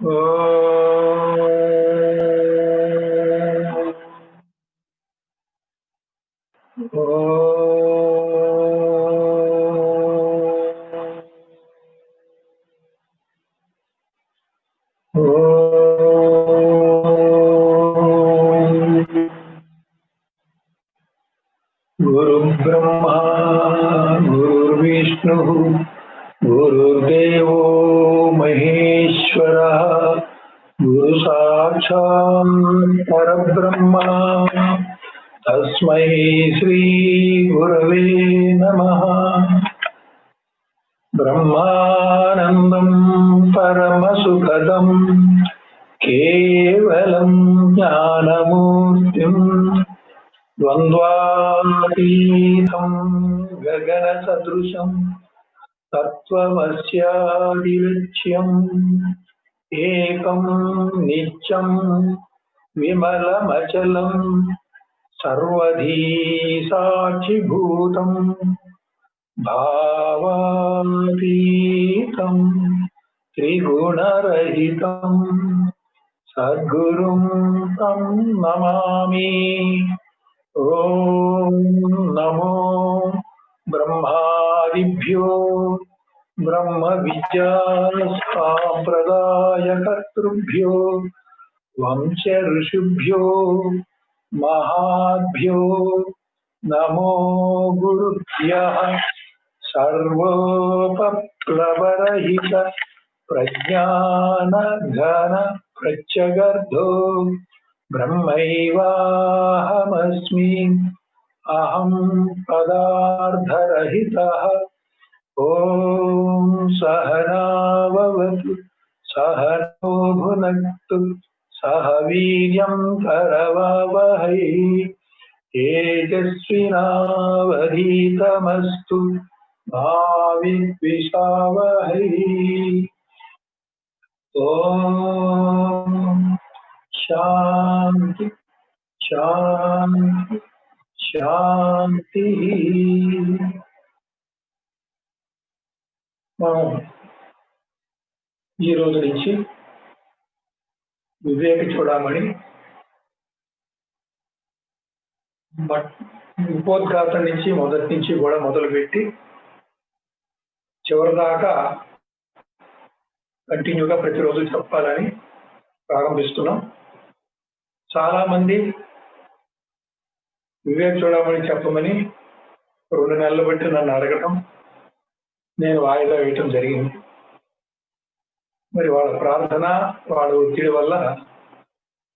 गुरुर्ब्रह्मा गुरुर्विष्णुः गुरुर्देवो महेश्वरः गुरु साक्षात् परब्रह्म तस्मै श्री गुरवे नमः। ब्रह्मानन्दं परमसुखदं केवलं ज्ञानमूर्तिं द्वन्द्वातीतं गगनसदृशं तत्त्वमस्यादिलक्ष्यम् एकं नित्यं विमलमचलं सर्वधी साक्षिभूतं भावातीतं त्रिगुणरहितं सद्गुरुं तं नमामि। ॐ नमो ब्रह्मादिभ्यो ब्रह्म विद्या साम्प्रदायकर्तृभ्यो वंश ऋषिभ्यो महाभ्यो नमो गुरुभ्यः। सर्वोपप्लवरहित प्रज्ञान घन प्रत्यगर्धो ब्रह्मैवाहमस्मि अहं पदार्थरहितः। ॐ सहनाववतु सहनो भुनक्तु सह वीर्यं करवावहै तेजस्विनावधीतमस्तु मा विद्विषावहै। ॐ शांति शांति శాంతి. మనం ఈ రోజు నుంచి వివేక చూడమని ఉపోద్ఘాతం నుంచి మొదటి నుంచి కూడా మొదలుపెట్టి చివరి దాకా కంటిన్యూగా ప్రతిరోజు చెప్పాలని ప్రారంభిస్తున్నాం. చాలా మంది వివేక్ చూడమని చెప్పమని 2 నెలలు బట్టి నన్ను అడగటం, నేను వాయిదా వేయటం జరిగింది. మరి వాళ్ళ ప్రార్థన వాళ్ళ ఒత్తిడి వల్ల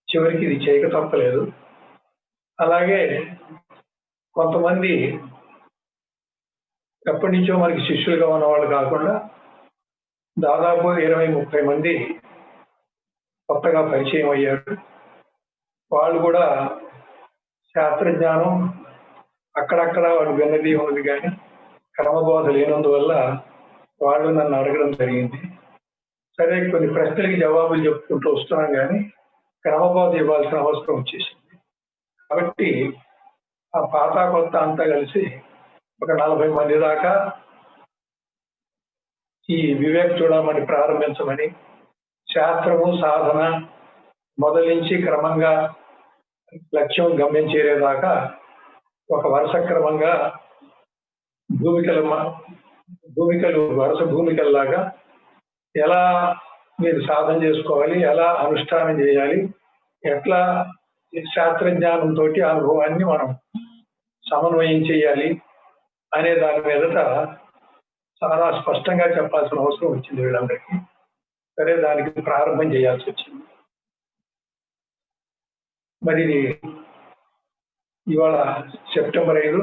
చివరికి ఇది చేయక తప్పలేదు. అలాగే కొంతమంది ఎప్పటి నుంచో మనకి శిష్యులుగా ఉన్న వాళ్ళు కాకుండా దాదాపు 20-30 మంది కొత్తగా పరిచయం అయ్యారు. వాళ్ళు కూడా శాస్త్రజ్ఞానం అక్కడక్కడ వాళ్ళు విన్నది ఉన్నది కానీ క్రమబోధ లేనందువల్ల వాళ్ళు నన్ను అడగడం జరిగింది. సరే, కొన్ని ప్రశ్నలకి జవాబులు చెప్పుకుంటూ వస్తున్నాం కానీ క్రమబోధ ఇవ్వాల్సిన అవసరం వచ్చేసింది. కాబట్టి ఆ పాత కొత్త అంతా కలిసి ఒక 40 మంది దాకా ఈ వివేక్ చూడమని ప్రారంభించమని, శాస్త్రము సాధన మొదలు నుంచి క్రమంగా లక్ష్యం గమ్యం చేరేదాకా ఒక వరుస క్రమంగా భూమికలు వరుస భూమికల్లాగా ఎలా మీరు సాధన చేసుకోవాలి, ఎలా అనుష్ఠానం చేయాలి, ఎట్లా శాస్త్రజ్ఞానంతో అనుభవాన్ని మనం సమన్వయం చేయాలి అనే దాని మీదట చాలా స్పష్టంగా చెప్పాల్సిన అవసరం వచ్చింది వీళ్ళందరికీ. సరే, దానికి ప్రారంభం చేయాల్సి వచ్చింది. మరి ఇవాళ సెప్టెంబర్ 5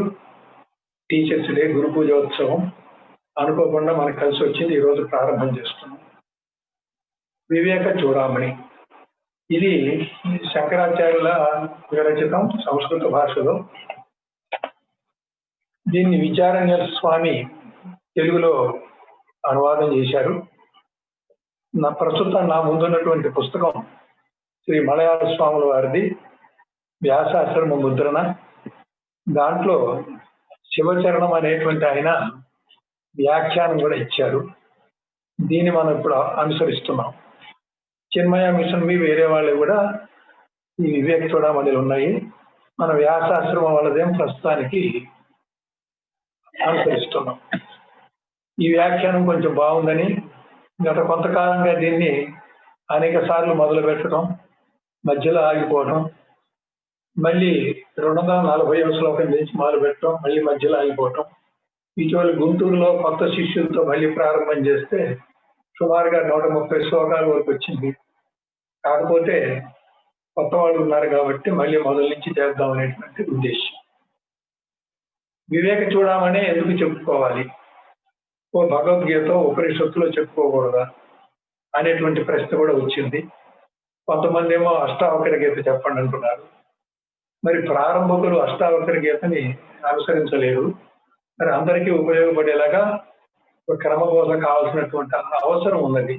టీచర్స్ డే, గురు పూజోత్సవం అనుకోకుండా మనకు కలిసి వచ్చింది. ఈరోజు ప్రారంభం చేస్తున్నాం. వివేక చూడామణి ఇది శంకరాచార్యుల విరచితం సంస్కృత భాషలో. దీన్ని విచారణ్య స్వామి తెలుగులో అనువాదం చేశారు. ప్రస్తుతం నా ముందున్నటువంటి పుస్తకం శ్రీ మలయాళ స్వాముల వారిది వ్యాసాశ్రమ ముద్రణ. దాంట్లో శివచరణం అనేటువంటి ఆయన వ్యాఖ్యానం కూడా ఇచ్చారు. దీన్ని మనం ఇప్పుడు అనుసరిస్తున్నాం. చిన్మయ మిషన్ మీ వేరే వాళ్ళు కూడా ఈ వివేక చూడమణిలు ఉన్నాయి. మన వ్యాసాశ్రమం వాళ్ళదేం ప్రస్తుతానికి అనుసరిస్తున్నాం. ఈ వ్యాఖ్యానం కొంచెం బాగుందని గత కొంతకాలంగా దీన్ని అనేక సార్లు మొదలు పెట్టడం, మధ్యలో ఆగిపోవడం, మళ్ళీ 240వ శ్లోకం నుంచి మొదలు పెట్టడం, మళ్ళీ మధ్యలో ఆగిపోవటం. ఇటీవల గుంటూరులో కొత్త శిష్యులతో మళ్ళీ ప్రారంభం చేస్తే సుమారుగా 130 శ్లోకాల వరకు వచ్చింది. కాకపోతే కొత్త వాళ్ళు ఉన్నారు కాబట్టి మళ్ళీ మొదలు నుంచి చేద్దాం అనేటువంటి ఉద్దేశం. వివేక చూడమనే ఎందుకు చెప్పుకోవాలి, ఓ భగవద్గీత ఉపనిషత్తులో చెప్పుకోకూడదా అనేటువంటి ప్రశ్న కూడా వచ్చింది. కొంతమంది ఏమో అష్టావకర గీత చెప్పండి అంటున్నారు. మరి ప్రారంభకులు అష్టావకర గీతని అనుసరించలేరు. మరి అందరికీ ఉపయోగపడేలాగా ఒక క్రమబోధ కావాల్సినటువంటి అవసరం ఉన్నది.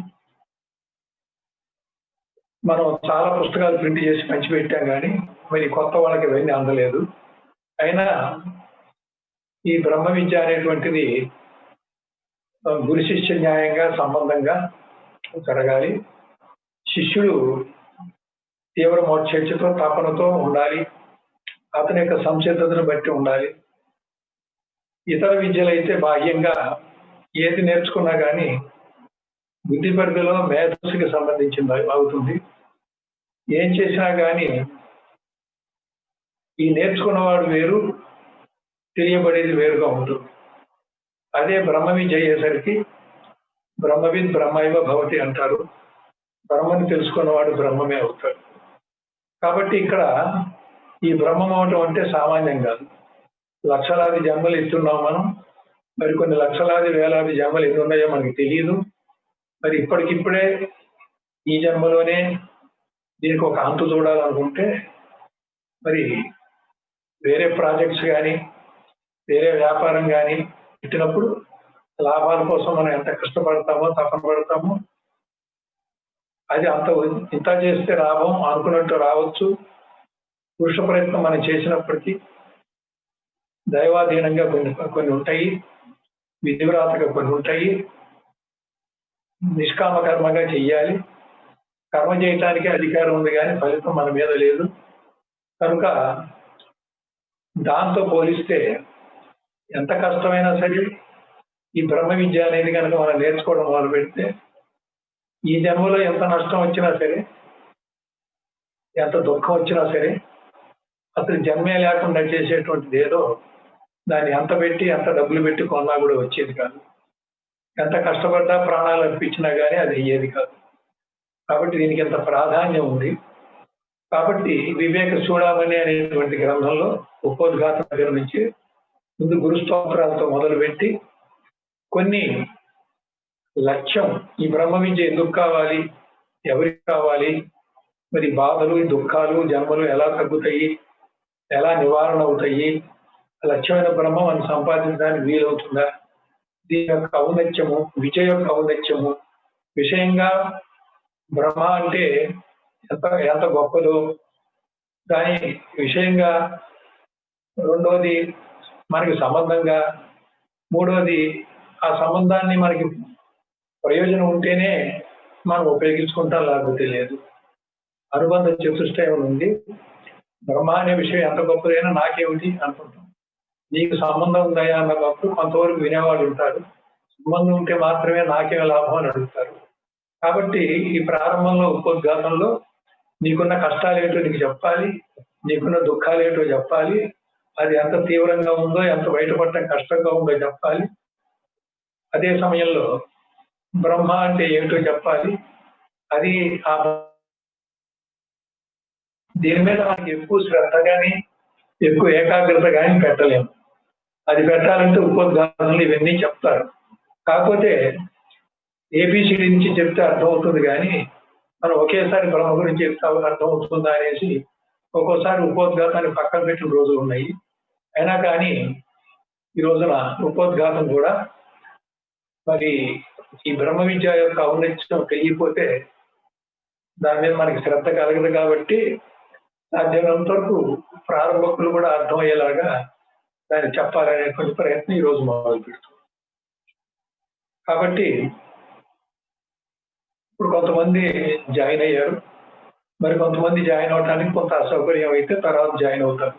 మనం చాలా పుస్తకాలు ప్రింట్ చేసి పంచిపెట్టాం కానీ మరి కొత్త వాళ్ళకి ఇవన్నీ అందలేదు. అయినా ఈ బ్రహ్మ విద్య అనేటువంటిది గురు శిష్య న్యాయంగా సంబంధంగా జరగాలి. శిష్యుడు తీవ్ర మోక్షతో తపనతో ఉండాలి. అతని యొక్క సంసిద్ధతను బట్టి ఉండాలి. ఇతర విద్యలైతే బాహ్యంగా ఏది నేర్చుకున్నా కానీ బుద్ధి పరిధిలో మేధస్సుకి సంబంధించింది అవుతుంది. ఏం చేసినా కానీ ఈ నేర్చుకున్నవాడు వేరు, తెలియబడేది వేరుగా ఉంటుంది. అదే బ్రహ్మ విద్య అయ్యేసరికి బ్రహ్మవిద్ బ్రహ్మైవ భవతి అంటారు. బ్రహ్మని తెలుసుకున్నవాడు బ్రహ్మమే అవుతాడు. కాబట్టి ఇక్కడ ఈ బ్రహ్మం అవటం అంటే సామాన్యం కాదు. లక్షలాది జన్మలు ఇస్తున్నాం మనం. మరి కొన్ని లక్షలాది వేలాది జన్మలు ఎన్ని ఉన్నాయో మనకి తెలియదు. మరి ఇప్పటికిప్పుడే ఈ జన్మలోనే దీనికి ఒక అంతు చూడాలనుకుంటే మరి వేరే ప్రాజెక్ట్స్ కానీ వేరే వ్యాపారం కానీ పెట్టినప్పుడు లాభాల కోసం మనం ఎంత కష్టపడతామో తపన పడతామో అది అంత ఇంత చేస్తే లాభం అనుకున్నట్టు రావచ్చు. పురుష ప్రయత్నం మనం చేసినప్పటికీ దైవాధీనంగా కొన్ని ఉంటాయి, విధివ్రాతగా కొన్ని ఉంటాయి. నిష్కామ కర్మగా చెయ్యాలి. కర్మ చేయటానికి అధికారం ఉంది కానీ ఫలితం మన మీద లేదు. కనుక దాంతో పోలిస్తే ఎంత కష్టమైనా సరే ఈ బ్రహ్మ విద్య అనేది కనుక మనం నేర్చుకోవడం మొదలు పెడితే ఈ జన్మలో ఎంత నష్టం వచ్చినా సరే, ఎంత దుఃఖం వచ్చినా సరే, అసలు జన్మే లేకుండా చేసేటువంటిది ఏదో దాన్ని ఎంత పెట్టి ఎంత డబ్బులు పెట్టి కొన్నా కూడా వచ్చేది కాదు. ఎంత కష్టపడ్డా ప్రాణాలు అర్పించినా కానీ అది అయ్యేది కాదు. కాబట్టి దీనికి ఎంత ప్రాధాన్యం ఉంది. కాబట్టి వివేక చూడమని అనేటువంటి గ్రంథంలో ఉపోద్ఘాతం దగ్గర నుంచి ముందు గురు స్తోత్రాలతో మొదలుపెట్టి కొన్ని లక్ష్యం, ఈ బ్రహ్మ విద్య ఎందుకు కావాలి, ఎవరికి కావాలి, మరి బాధలు దుఃఖాలు జన్మలు ఎలా తగ్గుతాయి, ఎలా నివారణ అవుతాయి, లక్ష్యమైన బ్రహ్మ మనం సంపాదించడానికి వీలవుతుందా, దీని యొక్క ఔన్నత్యము, విజయ యొక్క ఔన్నత్యము, విషయంగా బ్రహ్మ అంటే ఎంత ఎంత గొప్పదో దాని విషయంగా, రెండోది మనకి సంబంధంగా, మూడోది ఆ సంబంధాన్ని మనకి ప్రయోజనం ఉంటేనే మనం ఉపయోగించుకుంటాం, లేకపోతే లేదు. అనుబంధ చతుష్టయం ఉంది. బ్రహ్మ అనే విషయం ఎంత గొప్పదైనా నాకేమిటి అనుకుంటాం. నీకు సంబంధం ఉందా అన్నప్పుడు కొంతవరకు వినేవాడు ఉంటారు. సంబంధం ఉంటే మాత్రమే నాకేం లాభం అని అడుగుతారు. కాబట్టి ఈ ప్రారంభంలో ఉపోద్ఘాతంలో నీకున్న కష్టాలు ఏంటో నీకు చెప్పాలి, నీకున్న దుఃఖాలు ఏంటో చెప్పాలి, అది ఎంత తీవ్రంగా ఉందో ఎంత బయటపడటం కష్టంగా ఉందో చెప్పాలి. అదే సమయంలో బ్రహ్మ అంటే ఏమిటో చెప్పాలి. అది ఆ దీని మీద మనకి ఎక్కువ శ్రద్ధ కానీ ఎక్కువ ఏకాగ్రత కానీ పెట్టలేము. అది పెట్టాలంటే ఉపోద్ఘాతంలో ఇవన్నీ చెప్తారు. కాకపోతే ఏబిసిడి నుంచి చెప్తే అర్థమవుతుంది కానీ మనం ఒకేసారి బ్రహ్మ గురించి చెప్తే అర్థమవుతుందా అనేసి ఒక్కోసారి ఉపోద్ఘాతాన్ని పక్కన పెట్టిన రోజులు ఉన్నాయి. అయినా కానీ ఈ రోజున ఉపోద్ఘాతం కూడా మరి ఈ బ్రహ్మ విద్య యొక్క ఔన్నత్యం తెలియకపోతే దాని మీద మనకి శ్రద్ధ కలగదు. కాబట్టి సాధ్యమైనంత వరకు ప్రారంభకులు కూడా అర్థమయ్యేలాగా దాన్ని చెప్పాలనేటువంటి ప్రయత్నం ఈరోజు మొదలు పెడుతుంది. కాబట్టి ఇప్పుడు కొంతమంది జాయిన్ అయ్యారు. మరి కొంతమంది జాయిన్ అవడానికి కొంత అసౌకర్యం అయితే తర్వాత జాయిన్ అవుతారు.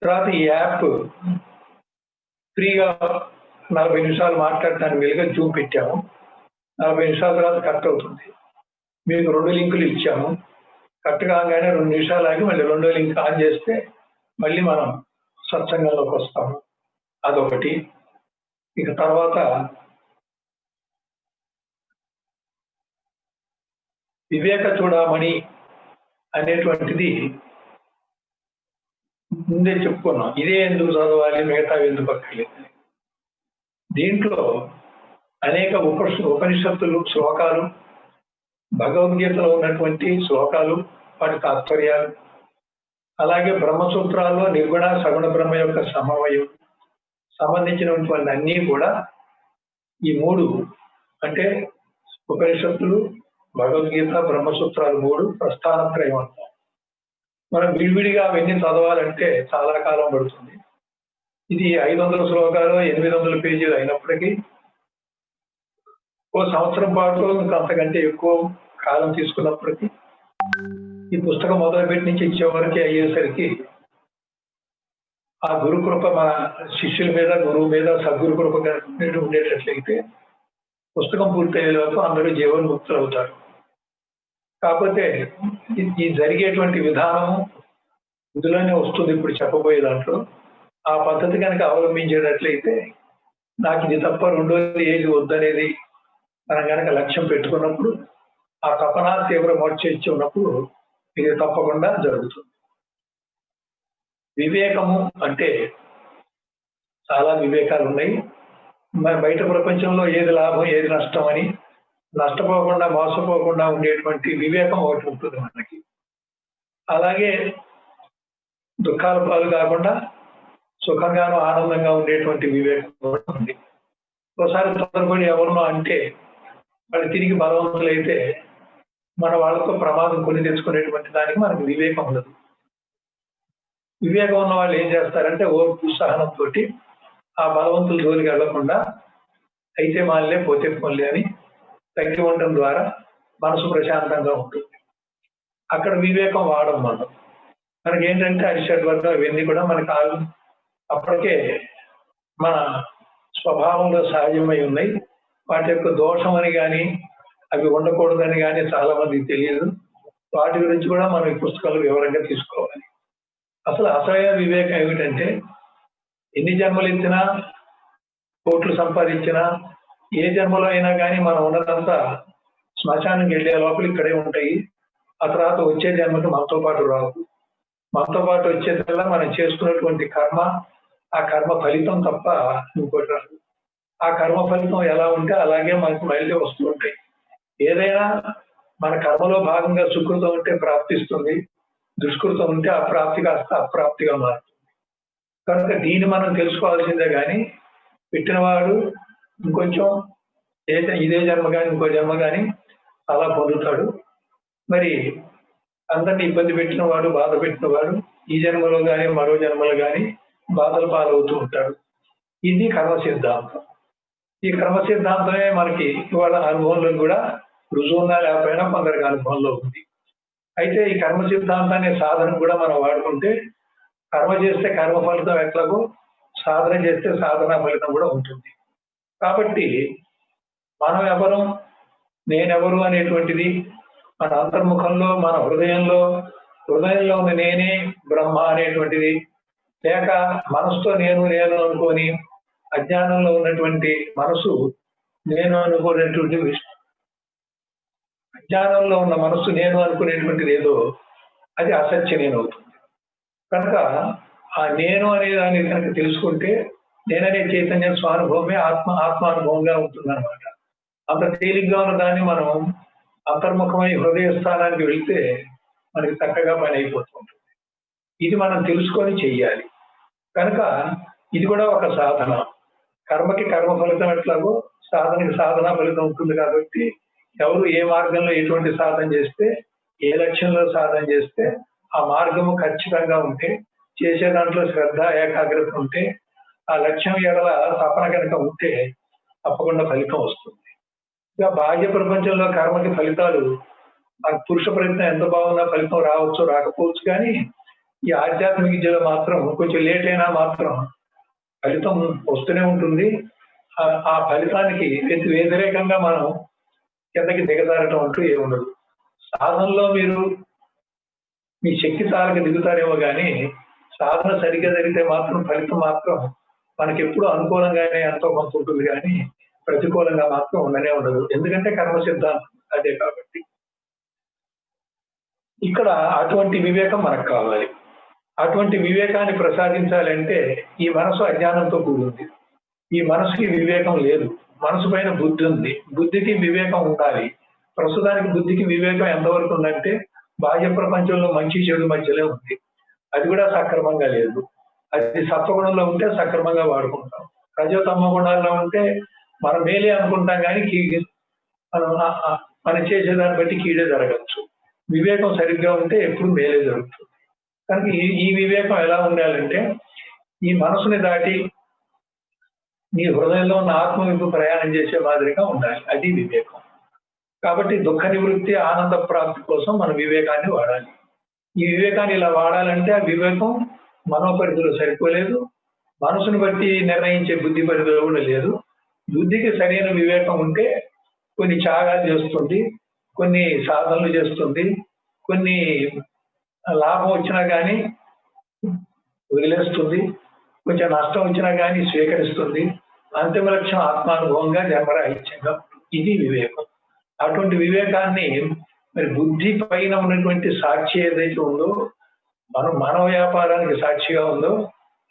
తర్వాత ఈ యాప్ ఫ్రీగా 40 నిమిషాలు మాట్లాడటానికి వీలుగా జూమ్ పెట్టాము. 40 నిమిషాల తర్వాత కట్ అవుతుంది. మీకు 2 లింకులు ఇచ్చాము. కట్ కాగానే 2 నిమిషాలు ఆగి మళ్ళీ రెండో లింక్ ఆన్ చేస్తే మళ్ళీ మనం సత్సంగంలోకి వస్తాము. అదొకటి. ఇక తర్వాత వివేక చూడమణి అనేటువంటిది ముందే చెప్పుకున్నాం. ఇదే ఎందుకు చదవాలి, మిగతా ఎందుకు అక్కర్లేదు. దీంట్లో అనేక ఉపనిషత్తులు, శ్లోకాలు, భగవద్గీతలో ఉన్నటువంటి శ్లోకాలు, వాటి తాత్పర్యాలు, అలాగే బ్రహ్మసూత్రాల్లో నిర్గుణ సగుణ బ్రహ్మ యొక్క సమన్వయం సంబంధించినటువంటి అన్నీ కూడా ఈ 3 అంటే ఉపనిషత్తులు, భగవద్గీత, బ్రహ్మసూత్రాలు 3 ప్రస్థానత్రయం అంటాం. మనం విడివిడిగా అవన్నీ చదవాలంటే చాలా కాలం పడుతుంది. ఇది 500 శ్లోకాలు, 800 పేజీలు అయినప్పటికీ ఓ సంవత్సరం పాటు ఇంకా అంతకంటే ఎక్కువ కాలం తీసుకున్నప్పటికీ ఈ పుస్తకం మొదలుపెట్టి నుంచి ఇచ్చేవరకు అయ్యేసరికి ఆ గురు కృప మన శిష్యుల మీద, గురువు మీద సద్గురు కృప ఉండేటట్లయితే పుస్తకం పూర్తయ్యేలోపు అందరూ జీవన్ముక్తులు అవుతారు. కాకపోతే ఈ జరిగేటువంటి విధానం ఇందులోనే వస్తుంది. ఇప్పుడు చెప్పబోయే దాంట్లో ఆ పద్ధతి కనుక అవలంబించేటట్లయితే నాకు ఇది తప్ప రెండోది ఏది వద్దనేది మనం కనుక లక్ష్యం పెట్టుకున్నప్పుడు, ఆ తపన తీవ్ర మోడ్చేర్చి ఉన్నప్పుడు ఇది తప్పకుండా జరుగుతుంది. వివేకము అంటే చాలా వివేకాలు ఉన్నాయి. మరి బయట ప్రపంచంలో ఏది లాభం, ఏది నష్టం అని నష్టపోకుండా, మోసపోకుండా ఉండేటువంటి వివేకం ఒకటి ఉంటుంది మనకి. అలాగే దుఃఖాల పాలు కాకుండా సుఖంగాను ఆనందంగా ఉండేటువంటి వివేకం కూడా ఉంది. ఒకసారి తొందరపడి ఎవరినో అంటే వాళ్ళు తిరిగి బలవంతులైతే మన వాళ్ళతో ప్రమాదం కొని తెచ్చుకునేటువంటి దానికి మనకు వివేకం ఉండదు. వివేకం ఉన్న వాళ్ళు ఏం చేస్తారంటే ఓర్పు సహనంతో ఆ బలవంతుల జోలికి వెళ్లకుండా అయితే మాలే పోతే పోలే అని తగ్గి ఉండడం ద్వారా మనసు ప్రశాంతంగా ఉంటుంది. అక్కడ వివేకం వాడడం మనకి ఏంటంటే అరిషడ్ వర్గం ఇవన్నీ కూడా మనకి అప్పటికే మన స్వభావంలో సహజమై ఉన్నాయి. వాటి యొక్క దోషం అని కానీ అవి ఉండకూడదని కానీ చాలా మందికి తెలియదు. వాటి గురించి కూడా మనం ఈ పుస్తకాలు వివరంగా తీసుకోవాలి. అసలైన వివేకం ఏమిటంటే ఎన్ని జన్మలు ఎత్తినా, కోట్లు సంపాదించినా, ఏ జన్మలో అయినా కానీ మనం ఉన్నదంతా శ్మశానం వెళ్ళే లోపల ఇక్కడే ఉంటాయి. ఆ తర్వాత వచ్చే జన్మకి మనతో పాటు రావు. మనతో పాటు వచ్చేదల్లా మనం చేసుకున్నటువంటి కర్మ, ఆ కర్మ ఫలితం తప్ప ఇంకోటి రాదు. ఆ కర్మ ఫలితం ఎలా ఉంటే అలాగే మనకు మళ్ళీ వస్తూ ఉంటాయి. ఏదైనా మన కర్మలో భాగంగా సుకృతం ఉంటే ప్రాప్తిస్తుంది, దుష్కృతం ఉంటే ఆ ప్రాప్తి కాస్త అప్రాప్తిగా మారుతుంది. కనుక దీన్ని మనం తెలుసుకోవాల్సిందే. కానీ పెట్టినవాడు ఇంకొంచెం ఇదే జన్మ కానీ ఇంకో జన్మ కానీ అలా పొందుతాడు. మరి అందరినీ ఇబ్బంది పెట్టిన వాడు, బాధ పెట్టిన వాడు ఈ జన్మలో కానీ మరో జన్మలో కానీ బాధలు పాలవుతూ ఉంటాడు. ఇది కర్మ సిద్ధాంతం. ఈ కర్మ సిద్ధాంతమే మనకి ఇవాళ అనుభవంలో కూడా రుజువున్నా లేకపోయినా కొందరికి అనుభవంలో ఉంది. అయితే ఈ కర్మ సిద్ధాంతాన్ని సాధన కూడా మనం వాడుకుంటే కర్మ చేస్తే కర్మ ఫలితం ఎట్లాగో సాధన చేస్తే సాధన ఫలితం కూడా ఉంటుంది. కాబట్టి మనం ఎవరు, నేనెవరు అనేటువంటిది మన అంతర్ముఖంలో, మన హృదయంలో ఉన్న నేనే బ్రహ్మ అనేటువంటిది, లేక మనసుతో నేను అనుకొని అజ్ఞానంలో ఉన్నటువంటి మనసు నేను అనుకునేటువంటి అజ్ఞానంలో ఉన్న మనసు నేను అనుకునేటువంటిది ఏదో అది అసత్య నేను అవుతుంది. కనుక ఆ నేను అనే దాన్ని కనుక తెలుసుకుంటే నేననే చైతన్యం స్వానుభవమే ఆత్మానుభవంగా ఉంటుంది అనమాట. అంత తేలిగ్గా ఉన్న దాన్ని మనం అంతర్ముఖమై హృదయ స్థానానికి వెళ్తే మనకి చక్కగా పని అయిపోతుంది. ఇది మనం తెలుసుకొని చెయ్యాలి. కనుక ఇది కూడా ఒక సాధన. కర్మకి కర్మ ఫలితం ఎట్లాగో సాధనకి సాధన ఫలితం ఉంటుంది. కాబట్టి ఎవరు ఏ మార్గంలో ఎటువంటి సాధన చేస్తే, ఏ లక్ష్యంలో సాధన చేస్తే ఆ మార్గము ఖచ్చితంగా ఉంటే, చేసే దాంట్లో శ్రద్ధ ఏకాగ్రత ఉంటే, ఆ లక్ష్యం ఎడల తపన కనుక ఉంటే తప్పకుండా ఫలితం వస్తుంది. ఇక బాహ్య ప్రపంచంలో కర్మకి ఫలితాలు ఆ పురుష ప్రయత్నం ఎంత బాగున్నా ఫలితం రావచ్చు రాకపోవచ్చు, కానీ ఈ ఆధ్యాత్మిక విద్యలో మాత్రం కొంచెం లేట్ అయినా మాత్రం ఫలితం వస్తూనే ఉంటుంది. ఆ ఫలితానికి వ్యతిరేకంగా మనం కిందకి దిగజారటం అంటూ ఏముండదు. సాధనలో మీరు మీ శక్తి తాలకి దిగుతారేమో కానీ సాధన సరిగ్గా జరిగితే మాత్రం ఫలితం మాత్రం మనకి ఎప్పుడు అనుకూలంగానే ఎంతో కొంత ఉంటుంది, కానీ ప్రతికూలంగా మాత్రం ఉండనే ఉండదు. ఎందుకంటే కర్మ సిద్ధాంతం అదే కాబట్టి. ఇక్కడ అటువంటి వివేకం మనకు కావాలి. అటువంటి వివేకాన్ని ప్రసాదించాలంటే ఈ మనసు అజ్ఞానంతో కూడింది. ఈ మనసుకి వివేకం లేదు. మనసు పైన బుద్ధి ఉంది. బుద్ధికి వివేకం ఉండాలి. ప్రస్తుతానికి బుద్ధికి వివేకం ఎంతవరకు ఉందంటే బాహ్య ప్రపంచంలో మంచి చెడు మధ్యలో ఉంది. అది కూడా సక్రమంగా లేదు. అది సత్వగుణంలో ఉంటే సక్రమంగా వాడుకుంటాం. రజోతమ గుణాల్లో ఉంటే మనం మేలే అనుకుంటాం, కానీ మనం చేసేదాన్ని బట్టి కీడే జరగచ్చు. వివేకం సరిగ్గా ఉంటే ఎప్పుడు మేలే జరుగుతుంది. కనుక ఈ వివేకం ఎలా ఉండాలంటే ఈ మనసుని దాటి నీ హృదయంలో ఉన్న ఆత్మ వైపు ప్రయాణం చేసే మాదిరిగా ఉండాలి. అది వివేకం. కాబట్టి దుఃఖ నివృత్తి, ఆనంద ప్రాప్తి కోసం మన వివేకాన్ని వాడాలి. ఈ వివేకాన్ని ఇలా వాడాలంటే ఆ వివేకం మనోపరిధిలో సరిపోలేదు. మనసుని బట్టి నిర్ణయించే బుద్ధి పరిధిలో కూడా లేదు. బుద్ధికి సరైన వివేకం ఉంటే కొన్ని త్యాగాలు చేస్తుంది, కొన్ని సాధనలు చేస్తుంది, కొన్ని లాభం వచ్చినా కానీ వదిలేస్తుంది, కొంచెం నష్టం వచ్చినా కానీ స్వీకరిస్తుంది. అంతిమ లక్ష్యం ఆత్మానుభవంగా జన్మరాహిత్యంగా. ఇది వివేకం. అటువంటి వివేకాన్ని మరి బుద్ధి పైన ఉన్నటువంటి సాక్షి ఏదైతే ఉందో, మానవ వ్యాపారానికి సాక్షిగా ఉందో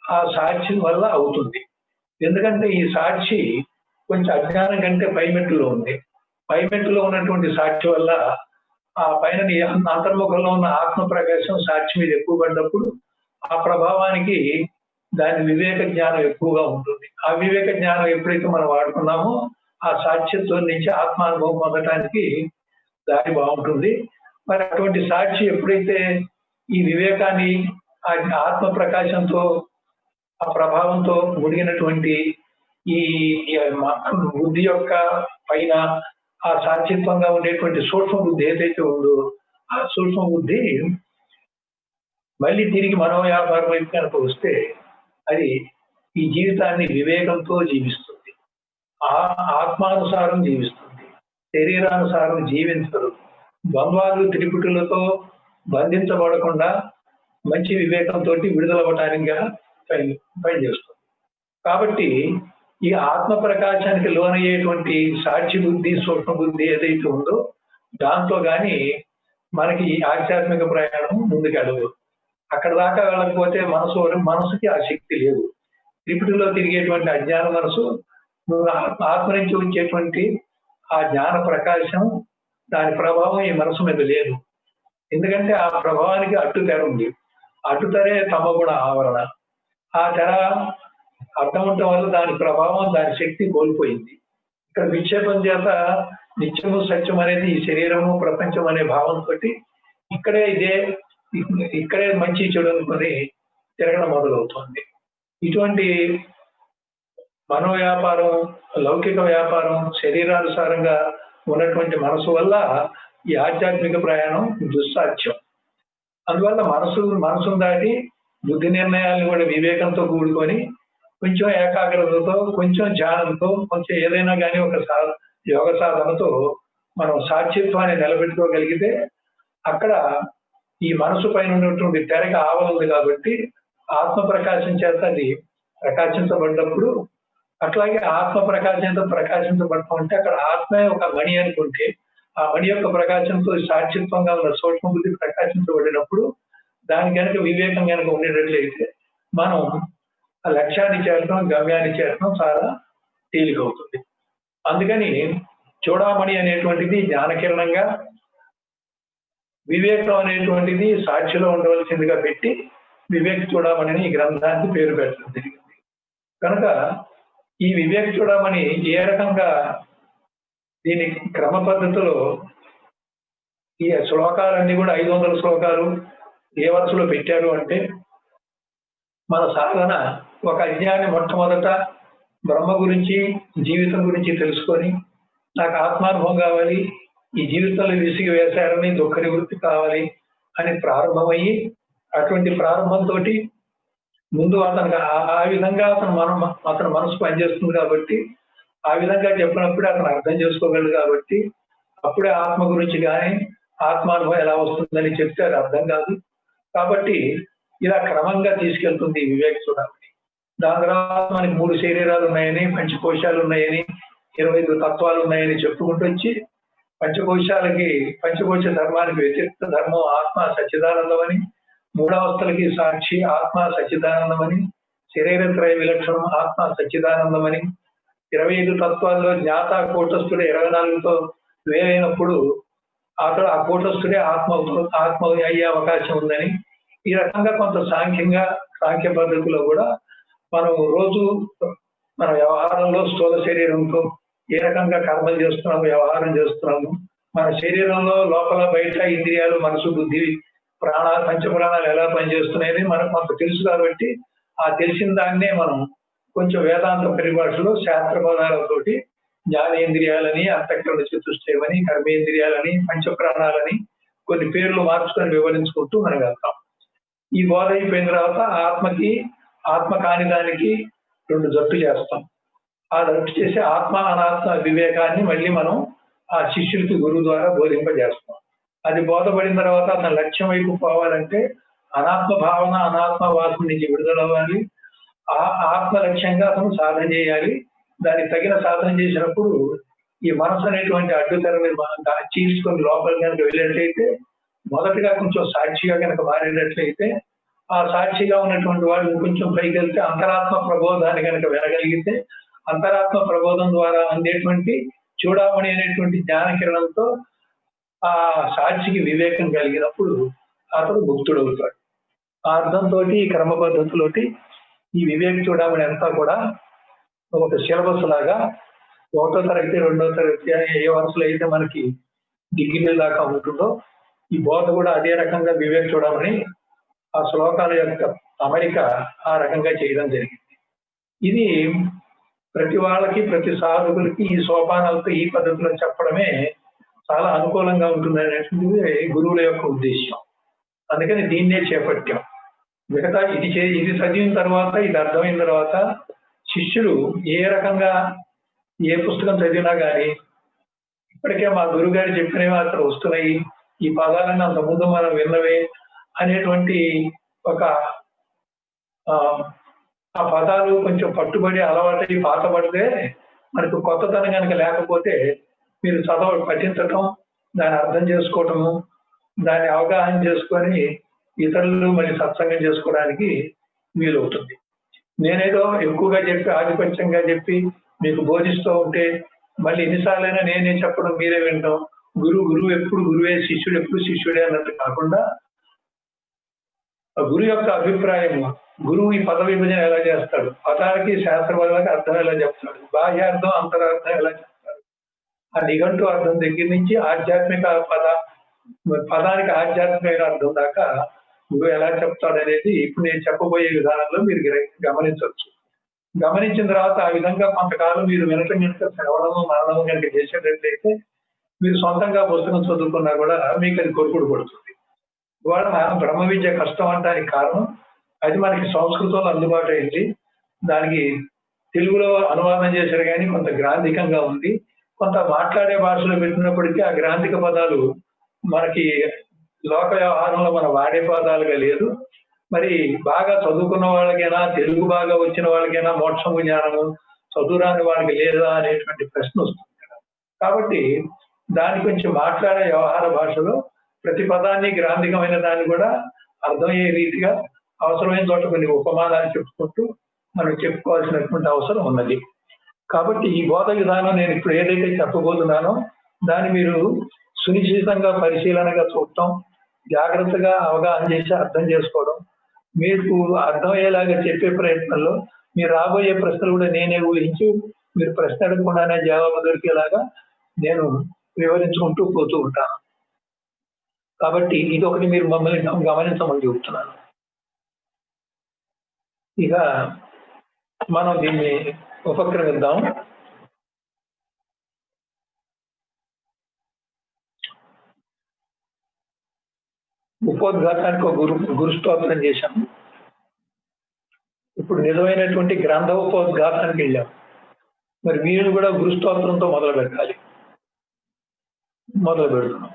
ఆ సాక్షి వల్ల అవుతుంది. ఎందుకంటే ఈ సాక్షి కొంచెం అజ్ఞానం కంటే పైమెట్టులో ఉంది. పైమెట్టులో ఉన్నటువంటి సాక్షి వల్ల ఆ పైన అంతర్ముఖంలో ఉన్న ఆత్మ ప్రకాశం సాక్షి మీద ఎక్కువ పడ్డప్పుడు ఆ ప్రభావానికి దాని వివేక జ్ఞానం ఎక్కువగా ఉంటుంది. ఆ వివేక జ్ఞానం ఎప్పుడైతే మనం వాడుకున్నామో ఆ సాక్ష్యత్వం నుంచి ఆత్మానుభవం పొందటానికి దారి బాగుంటుంది. మరి అటువంటి సాక్షి ఎప్పుడైతే ఈ వివేకాన్ని ఆ ఆత్మ ప్రకాశంతో ఆ ప్రభావంతో ముడిగినటువంటి ఈ బుద్ధి యొక్క పైన ఆ సాక్షిత్వంగా ఉండేటువంటి సూక్ష్మ బుద్ధి ఏదైతే ఉందో ఆ సూక్ష్మ బుద్ధి మళ్ళీ తిరిగి మనోవ్యాపారం వైపు కనుక వస్తే అది ఈ జీవితాన్ని వివేకంతో జీవిస్తుంది, ఆత్మానుసారం జీవిస్తుంది, శరీరానుసారం జీవించదు. ద్వంద్వాలు త్రిపుటులతో బంధించబడకుండా మంచి వివేకంతో విడుదలవ్వటానికి పనిచేస్తుంది. కాబట్టి ఈ ఆత్మ ప్రకాశానికి లోనయ్యేటువంటి సాక్షి బుద్ధి, సూక్ష్మ బుద్ధి ఏదైతే ఉందో దాంతో గాని మనకి ఆధ్యాత్మిక ప్రయాణం ముందుకెళ్ళదు. అక్కడ దాకా వెళ్ళకపోతే మనసుకి ఆ శక్తి లేదు. త్రిపుటిలో తిరిగేటువంటి అజ్ఞాన మనసు ఆత్మ నుంచి వచ్చేటువంటి ఆ జ్ఞాన ప్రకాశం దాని ప్రభావం ఈ మనసు మీద లేదు. ఎందుకంటే ఆ ప్రభావానికి అడ్డుతెర ఉంది. అడ్డుతరే తమగుణ ఆవరణ. ఆ తెర అర్థం ఉండటం వల్ల దాని ప్రభావం, దాని శక్తి కోల్పోయింది. ఇక్కడ విక్షేపం చేత నిత్యము సత్యం అనేది ఈ శరీరము ప్రపంచం అనే భావంతో ఇక్కడే మంచి చెడు అనుకుని తిరగడం మొదలవుతుంది. ఇటువంటి మనోవ్యాపారం, లౌకిక వ్యాపారం, శరీరానుసారంగా ఉన్నటువంటి మనసు వల్ల ఈ ఆధ్యాత్మిక ప్రయాణం దుస్సాధ్యం. అందువల్ల మనసును దాటి బుద్ధి నిర్ణయాలను కూడా వివేకంతో కూడుకొని కొంచెం ఏకాగ్రతతో, కొంచెం ధ్యానంతో, కొంచెం ఏదైనా కానీ ఒక యోగ సాధనతో మనం సాక్షిత్వాన్ని నిలబెట్టుకోగలిగితే అక్కడ ఈ మనసు పైన ఉన్నటువంటి తెరకి ఆవల ఉంది కాబట్టి ఆత్మ ప్రకాశం చేత అది ప్రకాశించబడ్డప్పుడు, అట్లాగే ఆత్మ ప్రకాశంతో ప్రకాశించబడటం అంటే అక్కడ ఆత్మే ఒక మణి అనుకుంటే ఆ మణి యొక్క ప్రకాశంతో సాక్షిత్వంగా ఉన్న సూక్ష్మ బుద్ధి ప్రకాశించబడినప్పుడు దాని కనుక వివేకం కనుక ఉండేటట్లయితే మనం ఆ లక్ష్యాన్ని చేరడం, గమ్యాన్ని చేరడం చాలా తేలికవుతుంది. అందుకని చూడామణి అనేటువంటిది జ్ఞానకిరణంగా, వివేకం అనేటువంటిది సాక్షిలో ఉండవలసిందిగా పెట్టి వివేక చూడమని ఈ గ్రంథానికి పేరు పెట్టడం జరిగింది. కనుక ఈ వివేక చూడమని ఏ రకంగా దీని క్రమ పద్ధతిలో ఈ శ్లోకాలన్నీ కూడా 500 శ్లోకాలు ఏ వరుసలో పెట్టారు అంటే, మన సాధన ఒక అజ్ఞాని మొట్టమొదట బ్రహ్మ గురించి, జీవితం గురించి తెలుసుకొని నాకు ఆత్మానుభవం కావాలి, ఈ జీవితంలో విసిగి వేశారని దుఃఖ నివృత్తి కావాలి అని ప్రారంభమయ్యి, అటువంటి ప్రారంభంతో ముందు అతనికి ఆ విధంగా అతని మనసు పనిచేస్తుంది కాబట్టి, ఆ విధంగా చెప్పినప్పుడే అతను అర్థం చేసుకోగలడు కాబట్టి, అప్పుడే ఆత్మ గురించి కానీ ఆత్మానుభవం ఎలా వస్తుందని చెప్తే అది అర్థం కాదు. కాబట్టి ఇలా క్రమంగా తీసుకెళ్తుంది ఈ వివేక చూడాలని. దాని తర్వాత మనకి 3 శరీరాలు ఉన్నాయని, పంచకోశాలు ఉన్నాయని, 25 తత్వాలు ఉన్నాయని చెప్పుకుంటూ వచ్చి, పంచకోశ ధర్మానికి వ్యతిరేక ధర్మం ఆత్మ సచ్చిదానందం అని, మూడవస్థలకి సాక్షి ఆత్మ సచ్చిదానందం అని, శరీరత్రయ విలక్షణం ఆత్మ సచ్చిదానందం అని, 25 తత్వాల్లో జ్ఞాత కూటస్థుడు 24తో వేరైనప్పుడు అతడు ఆ కూటస్థుడే ఆత్మ అయ్యే అవకాశం ఉందని, ఈ రకంగా కొంత సాంఖ్య పద్ధతిలో కూడా మనం రోజు మన వ్యవహారంలో స్థూల శరీరంతో ఏ రకంగా కర్మలు చేస్తున్నాము, వ్యవహారం చేస్తున్నాము, మన శరీరంలో లోపల బయట ఇంద్రియాలు, మనసు, బుద్ధి, పంచప్రాణాలు ఎలా పనిచేస్తున్నాయని మనకు కొంత తెలుసు కాబట్టి, ఆ తెలిసిన దాన్నే మనం కొంచెం వేదాంత పరిభాషలో శాస్త్ర పదాలతోటి జ్ఞానేంద్రియాలని, అంతఃకరణ చతుష్టయమని, కర్మేంద్రియాలని, పంచప్రాణాలని కొన్ని పేర్లు మార్చుకొని వివరించుకుంటూ మనం వెళ్తాం. ఈ బోధ అయిపోయిన తర్వాత ఆత్మ కాని దానికి 2 జట్టు చేస్తాం. ఆ జట్టు చేసి ఆత్మ అనాత్మ వివేకాన్ని మళ్ళీ మనం ఆ శిష్యులకి గురువు ద్వారా బోధింపజేస్తాం. అది బోధపడిన తర్వాత అతని లక్ష్యం వైపు పోవాలంటే అనాత్మ భావన, అనాత్మ వాసన నుంచి విడుదలవ్వాలి. ఆ ఆత్మ లక్ష్యంగా అతను సాధన చేయాలి. దానికి తగిన సాధన చేసినప్పుడు ఈ మనసు అనేటువంటి అడ్డుతెరని చీల్చుకొని లోపలికి కనుక వెళ్ళినట్లయితే, మొదటగా కొంచెం సాక్షిగా కనుక మారినట్లయితే, ఆ సాక్షిగా ఉన్నటువంటి వాడు కొంచెం పైకి వెళ్తే అంతరాత్మ ప్రబోధాన్ని కనుక వినగలిగితే, అంతరాత్మ ప్రబోధం ద్వారా అందేటువంటి చూడామణి అనేటువంటి జ్ఞాన కిరణంతో ఆ సాక్షికి వివేకం కలిగినప్పుడు అతడు ముక్తుడవుతాడు. ఆ అర్థంతో ఈ క్రమ పద్ధతిలోటి ఈ వివేక చూడామణి అంతా కూడా ఒక సిలబస్ లాగా 1వ తరగతి 2వ తరగతి ఏ వరుసలో అయితే మనకి డిగ్రీ దాకా ఉంటుందో, ఈ బోధ కూడా అదే రకంగా వివేక చూడామని ఆ శ్లోకాల యొక్క అమరిక ఆ రకంగా చేయడం జరిగింది. ఇది ప్రతి వాళ్ళకి, ప్రతి సాధకులకి ఈ సోపానాలతో ఈ పద్ధతిలో చెప్పడమే చాలా అనుకూలంగా ఉంటుంది అనేటువంటిది గురువుల యొక్క ఉద్దేశం. అందుకని దీన్నే చేపట్టాం. మిగతా ఇది చదివిన తర్వాత, ఇది అర్థమైన తర్వాత శిష్యులు ఏ రకంగా ఏ పుస్తకం చదివినా కానీ ఇప్పటికే మా గురువు గారు చెప్పినవి అక్కడ వస్తున్నాయి, ఈ పదాలను అంతకుముందు మనం విన్నవే అనేటువంటి ఒక ఆ పదాలు కొంచెం పట్టుబడి అలవాటై పాత పడితే మనకు కొత్తతనం కనుక లేకపోతే మీరు పఠించటం, దాన్ని అర్థం చేసుకోవటము, దాన్ని అవగాహన చేసుకొని ఇతరులు మళ్ళీ సత్సంగం చేసుకోవడానికి వీలవుతుంది. నేనేదో ఎక్కువగా చెప్పి ఆధిపత్యంగా చెప్పి మీకు బోధిస్తూ ఉంటే మళ్ళీ ఎన్నిసార్లైనా నేనే చెప్పడం మీరే వింటాం, గురువు ఎప్పుడు గురువే, శిష్యుడు ఎప్పుడు శిష్యుడే అన్నట్టు కాకుండా, గురువు యొక్క అభిప్రాయం, గురువు ఈ పద విభజన ఎలా చేస్తాడు, పదానికి శాస్త్రపదానికి అర్థం ఎలా చెప్తాడు, బాహ్యార్థం అంతరార్థం ఎలా చెప్తాడు, ఆ నిఘంటు అర్థం దగ్గర నుంచి ఆధ్యాత్మిక పదానికి ఆధ్యాత్మిక అర్థం దాకా గురువు ఎలా చెప్తాడు అనేది ఇప్పుడు నేను చెప్పబోయే విధానంలో మీరు గమనించవచ్చు. గమనించిన తర్వాత ఆ విధంగా కొంతకాలం మీరు వినటం కనుక శ్రవణము మరణము కనుక చేసేటట్లయితే మీరు సొంతంగా పుస్తకం చదువుకున్నా కూడా మీకు అది కొడుకుడు పడుతుంది. ఇవాళ బ్రహ్మ విద్య కష్టం అనడానికి కారణం అది మనకి సంస్కృతంలో అందుబాటు అయింది, దానికి తెలుగులో అనువాదం చేశారు కానీ కొంత గ్రాంధికంగా ఉంది, కొంత మాట్లాడే భాషలో పెట్టినప్పటికీ ఆ గ్రాంధిక పదాలు మనకి లోక వ్యవహారంలో మనం వాడే పదాలుగా లేదు. మరి బాగా చదువుకున్న వాళ్ళకైనా, తెలుగు బాగా వచ్చిన వాళ్ళకైనా మోక్షము జ్ఞానము చదువురాని వాళ్ళకి లేదా అనేటువంటి ప్రశ్న వస్తుంది కదా. కాబట్టి దాని కొంచెం మాట్లాడే వ్యవహార భాషలో ప్రతి పదాన్ని, గ్రాంధికమైన దాన్ని కూడా అర్థమయ్యే రీతిగా అవసరమైన చోట కొన్ని ఉపమానాలు చెప్పుకుంటూ మనం చెప్పుకోవాల్సినటువంటి అవసరం ఉన్నది. కాబట్టి ఈ బోధ విధానం నేను ఇప్పుడు ఏదైతే చెప్పబోతున్నానో దాన్ని మీరు సునిశ్చితంగా పరిశీలనగా చూడటం, జాగ్రత్తగా అవగాహన చేసి అర్థం చేసుకోవడం, మీకు అర్థమయ్యేలాగా చెప్పే ప్రయత్నంలో మీరు రాబోయే ప్రశ్నలు కూడా నేనే ఊహించి మీరు ప్రశ్న అడగకుండానే జవాబు దొరికేలాగా నేను వివరించుకుంటూ పోతూ ఉంటాను. కాబట్టి ఇది ఒకటి మీరు మమ్మల్ని గమనించమని చెబుతున్నాను. ఇక మనం దీన్ని ఉపక్రమిద్దాం. ఉపోద్ఘాతానికి ఒక గురు స్తోత్రం చేశాము. ఇప్పుడు నిజమైనటువంటి గ్రంథ ఉపోద్ఘాతానికి వెళ్ళాం. మరి మీరు కూడా గురు స్తోత్రంతో మొదలు పెట్టాలి. మొదలు పెడుతున్నాం.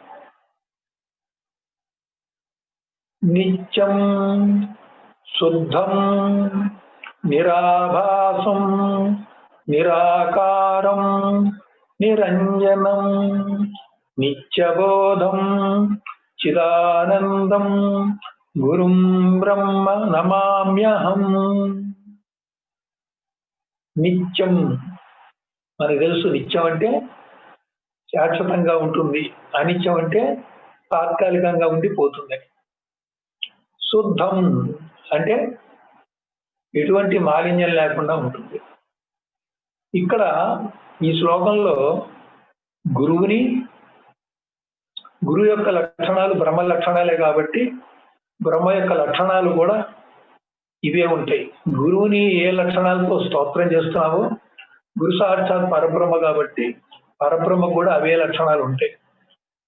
నిత్యం శుద్ధం నిరాభాసం నిరాకారం నిరంజనం నిత్యబోధం చిదానందం గురుం బ్రహ్మ నమామ్యహం. నిత్యం మనకు తెలుసు, నిత్యం అంటే శాశ్వతంగా ఉంటుంది, అనిత్యం అంటే తాత్కాలికంగా ఉండిపోతుంది. శుద్ధం అంటే ఎటువంటి మాలిన్యం లేకుండా ఉంటుంది. ఇక్కడ ఈ శ్లోకంలో గురువు యొక్క లక్షణాలు బ్రహ్మ లక్షణాలే కాబట్టి బ్రహ్మ యొక్క లక్షణాలు కూడా ఇవే ఉంటాయి. గురువుని ఏ లక్షణాలతో స్తోత్రం చేస్తున్నావో, గురు సాక్షాత్ పరబ్రహ్మ కాబట్టి పరబ్రహ్మ కూడా అవే లక్షణాలు ఉంటాయి.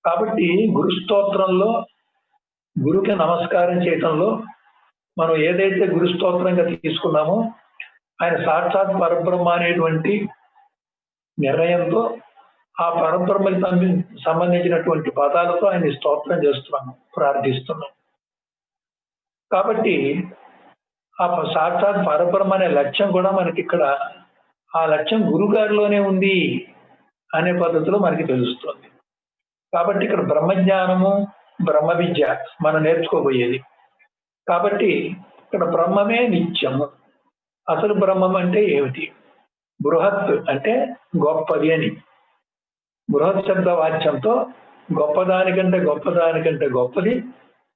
కాబట్టి గురు స్తోత్రంలో గురుకి నమస్కారం చేయటంలో మనం ఏదైతే గురు స్తోత్రంగా తీసుకున్నామో ఆయన సాక్షాత్ పరబ్రహ్మ అనేటువంటి నిర్ణయంతో ఆ పరబ్రహ్మకి సంబంధించినటువంటి పదాలతో ఆయన్ని స్తోత్రం చేస్తున్నాము, ప్రార్థిస్తున్నాం. కాబట్టి ఆ సాక్షాత్ పరబ్రహ్మ అనే లక్ష్యం కూడా మనకి ఇక్కడ ఆ లక్ష్యం గురుగారిలోనే ఉంది అనే పద్ధతిలో మనకి తెలుస్తుంది. కాబట్టి ఇక్కడ బ్రహ్మజ్ఞానము బ్రహ్మ విద్య మనం నేర్చుకోబోయేది. కాబట్టి ఇక్కడ బ్రహ్మమే నిత్యము. అసలు బ్రహ్మం అంటే ఏమిటి? బృహత్ అంటే గొప్పది అని. బృహత్ శబ్ద వాచ్యంతో గొప్పదానికంటే గొప్పది,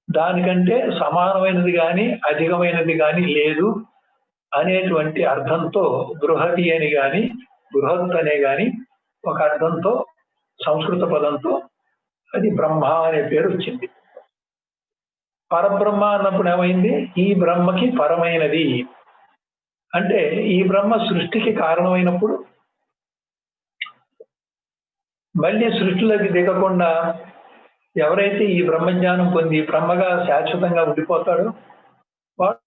దానికంటే సమానమైనది కానీ అధికమైనది కానీ లేదు అనేటువంటి అర్థంతో బృహతి అని కానీ బృహత్ అనే కానీ ఒక అర్థంతో సంస్కృత పదంతో అది బ్రహ్మ అనే పేరు వచ్చింది. పరబ్రహ్మ అన్నప్పుడు ఏమైంది? ఈ బ్రహ్మకి పరమైనది అంటే ఈ బ్రహ్మ సృష్టికి కారణమైనప్పుడు మళ్ళీ సృష్టిలోకి దిగకుండా ఎవరైతే ఈ బ్రహ్మజ్ఞానం పొంది బ్రహ్మగా శాశ్వతంగా ఉండిపోతాడో వాడు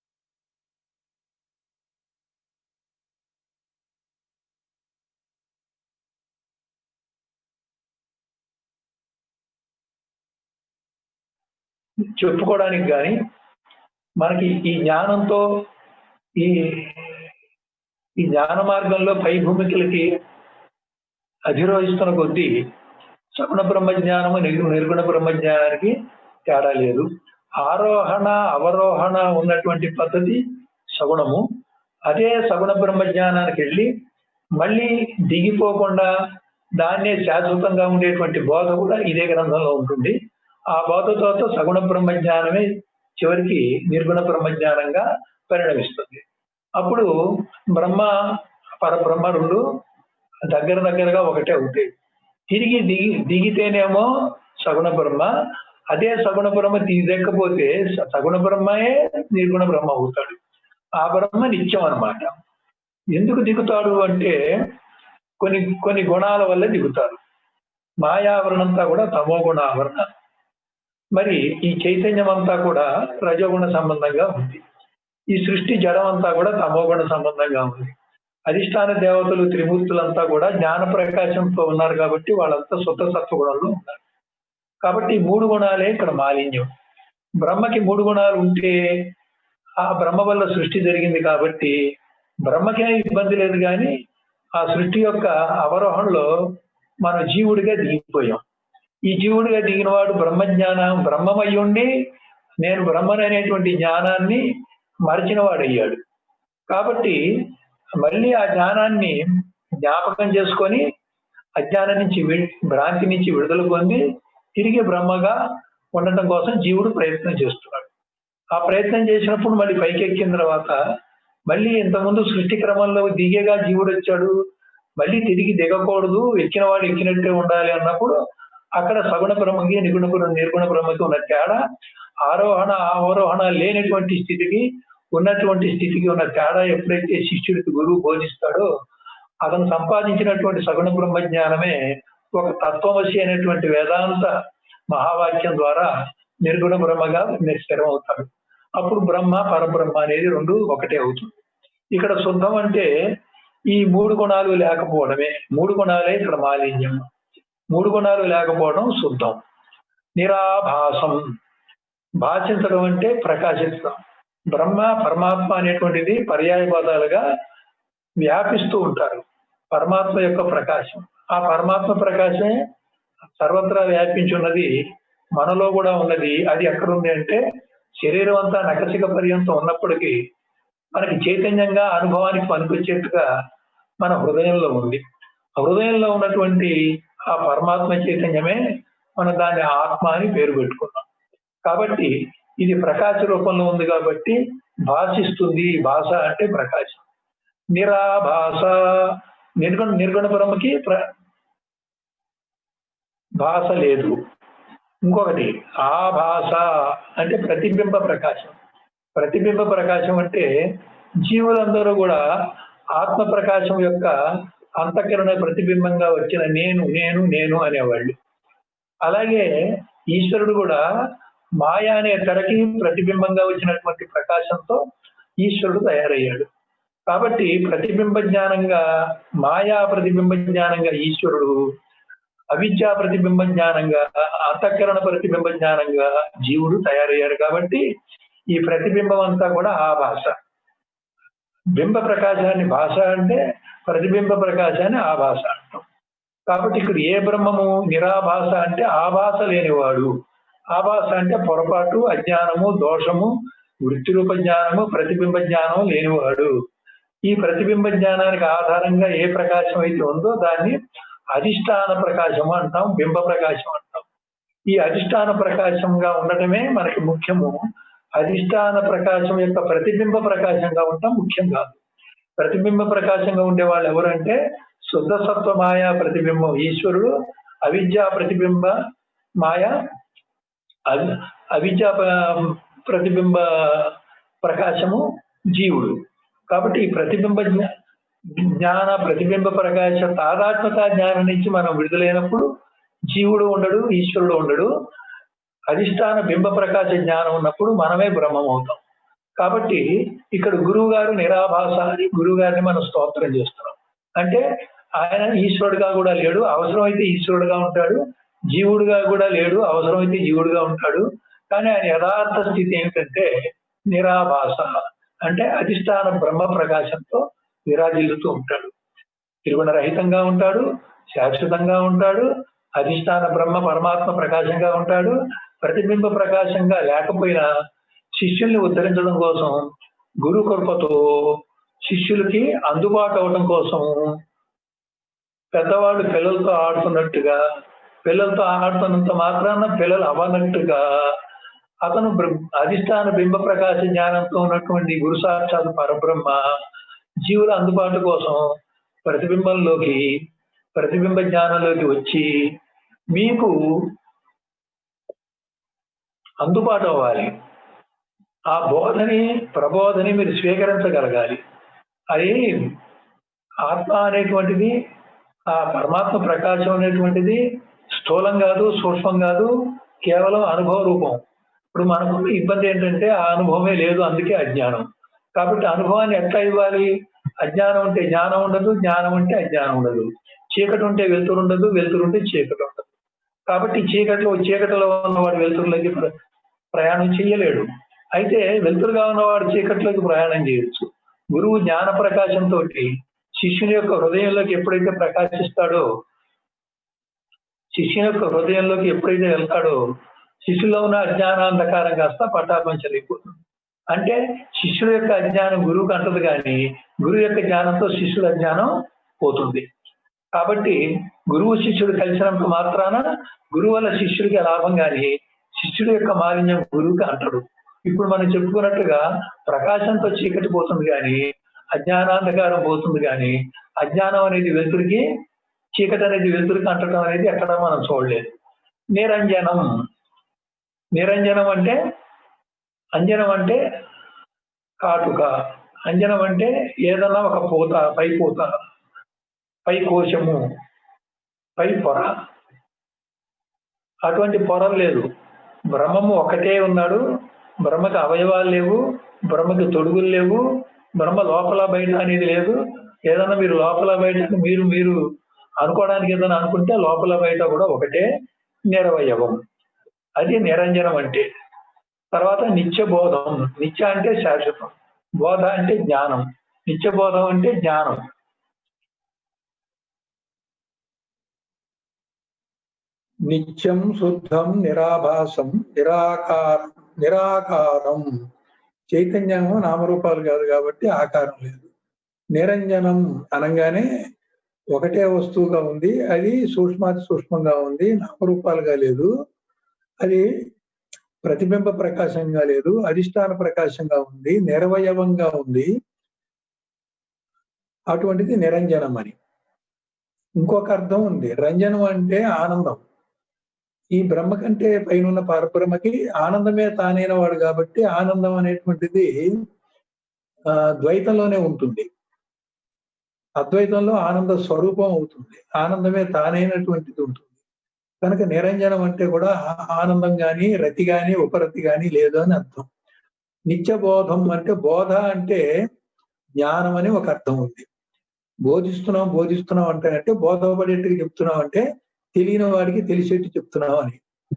చెప్పుకోవడానికి కానీ మనకి ఈ జ్ఞానంతో ఈ జ్ఞాన మార్గంలో పై భూమికలకి అధిరోహిస్తున్న కొద్దీ సగుణ బ్రహ్మజ్ఞానము నిర్గుణ బ్రహ్మజ్ఞానానికి తేడా లేదు. ఆరోహణ అవరోహణ ఉన్నటువంటి పద్ధతి సగుణము. అదే సగుణ బ్రహ్మజ్ఞానానికి వెళ్ళి మళ్ళీ దిగిపోకుండా దాన్నే శాశ్వతంగా ఉండేటువంటి బోధ కూడా ఇదే గ్రంథంలో ఉంటుంది. ఆ బోధతో సగుణ బ్రహ్మజ్ఞానమే చివరికి నిర్గుణ బ్రహ్మజ్ఞానంగా పరిణమిస్తుంది. అప్పుడు బ్రహ్మ పరబ్రహ్మ రెండు దగ్గరగా ఒకటే అవుతాయి. తిరిగి దిగితేనేమో సగుణ బ్రహ్మ, అదే సగుణ బ్రహ్మ దిగకపోతే సగుణ బ్రహ్మయే నిర్గుణ బ్రహ్మ అవుతాడు. ఆ బ్రహ్మ నిత్యం అన్నమాట. ఎందుకు దిగుతాడు అంటే కొన్ని గుణాల వల్ల దిగుతారు. మాయావరణంతా కూడా తమో గుణ ఆవరణ. మరి ఈ చైతన్యం అంతా కూడా రజోగుణ సంబంధంగా ఉంది. ఈ సృష్టి జడం అంతా కూడా తమోగుణ సంబంధంగా ఉంది. అధిష్టాన దేవతలు త్రిమూర్తులంతా కూడా జ్ఞాన ప్రకాశంతో ఉన్నారు కాబట్టి వాళ్ళంతా శుద్ధ సత్వగుణంలో ఉన్నారు. కాబట్టి ఈ మూడు గుణాలే ఇక్కడ మాలిన్యం. బ్రహ్మకి మూడు గుణాలు ఉంటే ఆ బ్రహ్మ వల్ల సృష్టి జరిగింది కాబట్టి బ్రహ్మకే ఇబ్బంది లేదు. కానీ ఆ సృష్టి యొక్క అవరోహణలో మనం జీవుడిగా దిగిపోయాం. ఈ జీవుడిగా దిగిన వాడు బ్రహ్మజ్ఞానం బ్రహ్మమయ్యుండి నేను బ్రహ్మని అనేటువంటి జ్ఞానాన్ని మరచిన వాడయ్యాడు. కాబట్టి మళ్ళీ ఆ జ్ఞానాన్ని జ్ఞాపకం చేసుకొని అజ్ఞానం నుంచి భ్రాంతి నుంచి విడుదల పొంది తిరిగి బ్రహ్మగా ఉండటం కోసం జీవుడు ప్రయత్నం చేస్తున్నాడు. ఆ ప్రయత్నం చేసినప్పుడు మళ్ళీ పైకి ఎక్కిన తర్వాత మళ్ళీ ఇంతకుముందు సృష్టి క్రమంలో దిగేగా జీవుడు వచ్చాడు, మళ్ళీ తిరిగి దిగకూడదు, ఎక్కిన వాడు ఎక్కినట్టే ఉండాలి అన్నప్పుడు అక్కడ సగుణ బ్రహ్మకి నిర్గుణ బ్రహ్మకి ఉన్న తేడా, ఆరోహణ అవరోహణ లేనటువంటి స్థితికి ఉన్నటువంటి స్థితికి ఉన్న తేడా ఎప్పుడైతే శిష్యుడికి గురువు బోధిస్తాడో అతను సంపాదించినటువంటి సగుణ బ్రహ్మజ్ఞానమే ఒక తత్వమసి అనేటువంటి వేదాంత మహావాక్యం ద్వారా నిర్గుణ బ్రహ్మగా స్థిరం అవుతాడు. అప్పుడు బ్రహ్మ పరబ్రహ్మ అనేది రెండు ఒకటే అవుతుంది. ఇక్కడ శుద్ధం అంటే ఈ మూడు గుణాలు లేకపోవడమే. మూడు గుణాలే ఇక్కడ మాలిన్యం. మూడు గుణాలు లేకపోవడం శుద్ధం. నిరాభాసం, భాషించడం అంటే ప్రకాశించడం. బ్రహ్మ పరమాత్మ అనేటువంటిది పర్యాయ పదాలుగా వ్యాపిస్తూ ఉంటారు. పరమాత్మ యొక్క ప్రకాశం, ఆ పరమాత్మ ప్రకాశమే సర్వత్రా వ్యాపించున్నది, మనలో కూడా ఉన్నది. అది ఎక్కడుంది అంటే శరీరం అంతా నకసిక పర్యంతం ఉన్నప్పటికీ మనకి చైతన్యంగా అనుభవానికి పనికొచ్చేట్టుగా మన హృదయంలో ఉంది. హృదయంలో ఉన్నటువంటి ఆ పరమాత్మ చైతన్యమే మన దాని ఆత్మ అని పేరు పెట్టుకున్నాం. కాబట్టి ఇది ప్రకాశ రూపంలో ఉంది కాబట్టి భాషిస్తుంది. భాష అంటే ప్రకాశం. నిరాభాష, నిర్గుణ బ్రహ్మకి భాష లేదు. ఇంకొకటి ఆభాష అంటే ప్రతిబింబ ప్రకాశం. ప్రతిబింబ ప్రకాశం అంటే జీవులందరూ కూడా ఆత్మ ప్రకాశం యొక్క అంతఃకరణ ప్రతిబింబంగా వచ్చిన నేను నేను నేను అనేవాళ్ళు. అలాగే ఈశ్వరుడు కూడా మాయా అనే తెరకి ప్రతిబింబంగా వచ్చినటువంటి ప్రకాశంతో ఈశ్వరుడు తయారయ్యాడు. కాబట్టి ప్రతిబింబ జ్ఞానంగా, మాయా ప్రతిబింబ జ్ఞానంగా ఈశ్వరుడు, అవిద్యా ప్రతిబింబ జ్ఞానంగా, అంతఃకరణ ప్రతిబింబ జ్ఞానంగా జీవుడు తయారయ్యాడు. కాబట్టి ఈ ప్రతిబింబం అంతా కూడా ఆ భాష. బింబ ప్రకాశాన్ని భాష అంటే, ప్రతిబింబ ప్రకాశాన్ని ఆ భాష అంటాం. కాబట్టి ఇక్కడ ఏ బ్రహ్మము నిరాభాష అంటే ఆభాష లేనివాడు. ఆభాష అంటే పొరపాటు, అజ్ఞానము, దోషము, వృత్తిరూప జ్ఞానము, ప్రతిబింబ జ్ఞానం లేనివాడు. ఈ ప్రతిబింబ జ్ఞానానికి ఆధారంగా ఏ ప్రకాశం అయితే ఉందో దాన్ని అధిష్టాన ప్రకాశము అంటాం, బింబ ప్రకాశం అంటాం. ఈ అధిష్టాన ప్రకాశంగా ఉండటమే మనకి ముఖ్యము. అధిష్టాన ప్రకాశం యొక్క ప్రతిబింబ ప్రకాశంగా ఉండటం ముఖ్యం కాదు. ప్రతిబింబ ప్రకాశంగా ఉండే వాళ్ళు ఎవరంటే శుద్ధ సత్వ మాయా ప్రతిబింబం ఈశ్వరుడు, అవిద్యా ప్రతిబింబ మాయ, అవిద్యా ప్రతిబింబ ప్రకాశము జీవుడు. కాబట్టి ఈ ప్రతిబింబ జ్ఞాన ప్రతిబింబ ప్రకాశ తాదాత్మక జ్ఞానం నుంచి మనం విడుదలైనప్పుడు జీవుడు ఉండడు, ఈశ్వరుడు ఉండడు. అధిష్టాన బింబ ప్రకాశ జ్ఞానం ఉన్నప్పుడు మనమే బ్రహ్మం అవుతాం. కాబట్టి ఇక్కడ గురువు గారు నిరాభాష అని గురువు గారిని మనం స్తోత్రం చేస్తున్నాం. అంటే ఆయన ఈశ్వరుడుగా కూడా లేడు, అవసరమైతే ఈశ్వరుడుగా ఉంటాడు. జీవుడుగా కూడా లేడు, అవసరమైతే జీవుడుగా ఉంటాడు. కానీ ఆయన యథార్థ స్థితి ఏమిటంటే నిరాభాష అంటే అధిష్టాన బ్రహ్మ ప్రకాశంతో విరాజిల్లుతూ ఉంటాడు. త్రిగుణరహితంగా ఉంటాడు, శాశ్వతంగా ఉంటాడు, అధిష్టాన బ్రహ్మ పరమాత్మ ప్రకాశంగా ఉంటాడు. ప్రతిబింబ ప్రకాశంగా లేకపోయినా శిష్యుల్ని ఉద్ధరించడం కోసం గురు కృపతో శిష్యులకి అందుబాటు అవడం కోసం పెద్దవాళ్ళు పిల్లలతో ఆడుతున్నట్టుగా, పిల్లలతో ఆడుతున్నంత మాత్రాన పిల్లలు అవనట్టుగా అతను అధిష్టాన బింబ ప్రకాశ జ్ఞానంతో ఉన్నటువంటి గురు సాక్షాత్ పరబ్రహ్మ జీవుల అందుబాటు కోసం ప్రతిబింబ జ్ఞానంలోకి వచ్చి మీకు అందుబాటు అవ్వాలి. ఆ ప్రబోధని మీరు స్వీకరించగలగాలి. అది ఆత్మ అనేటువంటిది, ఆ పరమాత్మ ప్రకాశం అనేటువంటిది స్థూలం కాదు, సూక్ష్మం కాదు, కేవలం అనుభవ రూపం. ఇప్పుడు మనకు ఇబ్బంది ఏంటంటే ఆ అనుభవమే లేదు, అందుకే అజ్ఞానం. కాబట్టి అనుభవాన్ని ఎట్లా ఇవ్వాలి? అజ్ఞానం ఉంటే జ్ఞానం ఉండదు, జ్ఞానం ఉంటే అజ్ఞానం ఉండదు. చీకటి ఉంటే వెలుతురు ఉండదు, వెలుతురు ఉంటే చీకటి ఉండదు. కాబట్టి చీకటిలో ఉన్నవాడు వెలుతురులోకి ప్రయాణం చేయలేడు. అయితే వెలుతురుగా ఉన్నవాడు చీకటిలోకి ప్రయాణం చేయొచ్చు. గురువు జ్ఞాన ప్రకాశంతో శిష్యుని యొక్క హృదయంలోకి ఎప్పుడైతే ప్రకాశిస్తాడో, శిష్యుని యొక్క హృదయంలోకి ఎప్పుడైతే వెళ్తాడో శిష్యులో ఉన్న అజ్ఞానాంధకారం కాస్త పటాపంచలైపోతుంది. అంటే శిష్యుల యొక్క అజ్ఞానం గురువుకి అంటదు, కానీ గురువు యొక్క జ్ఞానంతో శిష్యుల అజ్ఞానం పోతుంది. కాబట్టి గురువు శిష్యుడు కలిసినంత మాత్రాన గురువు వల్ల శిష్యుడికి లాభం, కానీ శిష్యుడి యొక్క మాలిన్యం గురువుకి అంటడు. ఇప్పుడు మనం చెప్పుకున్నట్టుగా ప్రకాశంతో చీకటి పోతుంది, కానీ అజ్ఞానాంధకారం పోతుంది, కానీ అజ్ఞానం అనేది వెలుతురికి, చీకటి అనేది వెలుతురికి అంటడం అనేది ఎక్కడ మనం చూడలేదు. నిరంజనం అంటే, అంజనం అంటే కాటుక, అంజనం అంటే ఏదన్నా ఒక పూత, పై కోశము, పై పొర. అటువంటి పొర లేదు. బ్రహ్మము ఒకటే ఉన్నాడు, బ్రహ్మకి అవయవాలు లేవు, బ్రహ్మకి తొడుగులు లేవు, బ్రహ్మ లోపల బయట అనేది లేదు. ఏదన్నా మీరు లోపల బయట మీరు మీరు అనుకోవడానికి ఏదైనా అనుకుంటే లోపల బయట కూడా ఒకటే నిరవయవం. అది నిరంజనం అంటే. తర్వాత నిత్య బోధం. నిత్య అంటే శాశ్వతం, బోధ అంటే జ్ఞానం. నిత్య బోధం అంటే జ్ఞానం. నిత్యం శుద్ధం నిరాభాసం నిరాకారం. చైతన్యము నామరూపాలు కాదు కాబట్టి ఆకారం లేదు. నిరంజనం అనగానే ఒకటే వస్తువుగా ఉంది, అది సూక్ష్మాతి సూక్ష్మంగా ఉంది, నామరూపాలుగా లేదు, అది ప్రతిబింబ ప్రకాశంగా లేదు, అధిష్టాన ప్రకాశంగా ఉంది, నిరవయవంగా ఉంది. అటువంటిది నిరంజనం అని. ఇంకొక అర్థం ఉంది, రంజనం అంటే ఆనందం. ఈ బ్రహ్మ కంటే పైన పరబ్రహ్మకి ఆనందమే తానైన వాడు కాబట్టి ఆనందం అనేటువంటిది ద్వైతంలోనే ఉంటుంది. అద్వైతంలో ఆనంద స్వరూపం అవుతుంది, ఆనందమే తానైనటువంటిది ఉంటుంది. కనుక నిరంజనం అంటే కూడా ఆనందం గాని రతి గాని ఉపరతి గాని లేదు అని అర్థం. నిత్య బోధం అంటే బోధ అంటే జ్ఞానం అని ఒక అర్థం ఉంది. బోధిస్తున్నాం అంటే బోధపడేట్టుగా చెప్తున్నాం అంటే తెలియని వాడికి తెలిసేట్టు చెప్తున్నాం అని.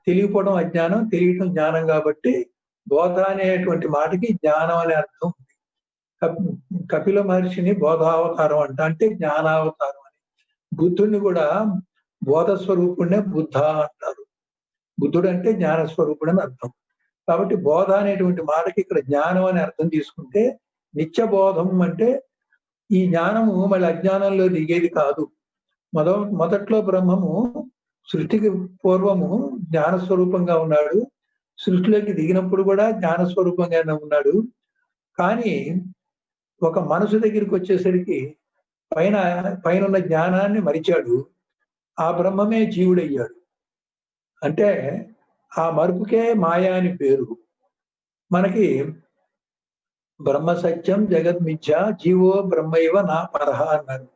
తెలియకపోవడం అజ్ఞానం, తెలియటం జ్ఞానం కాబట్టి బోధ అనేటువంటి మాటకి జ్ఞానం అనే అర్థం ఉంది. కపిల మహర్షిని బోధావతారం అంటే జ్ఞానావతారం అని. బుద్ధుడిని కూడా బోధ స్వరూపుడినే బుద్ధ అంటారు. బుద్ధుడు అంటే జ్ఞాన స్వరూపుడు అని అర్థం. కాబట్టి బోధ అనేటువంటి మాటకి ఇక్కడ జ్ఞానం అని అర్థం తీసుకుంటే నిత్య బోధం అంటే ఈ జ్ఞానము మళ్ళీ అజ్ఞానంలో దిగేది కాదు. మొదట్లో బ్రహ్మము సృష్టికి పూర్వము జ్ఞాన స్వరూపంగా ఉన్నాడు, సృష్టిలోకి దిగినప్పుడు కూడా జ్ఞాన స్వరూపంగానే ఉన్నాడు. కానీ ఒక మనసు దగ్గరికి వచ్చేసరికి పైన ఉన్న జ్ఞానాన్ని మరిచాడు, ఆ బ్రహ్మమే జీవుడయ్యాడు. అంటే ఆ మరుపుకే మాయా అని పేరు. మనకి బ్రహ్మ సత్యం జగద్మిథ్య జీవో బ్రహ్మైవ నా పరహ అన్నారు.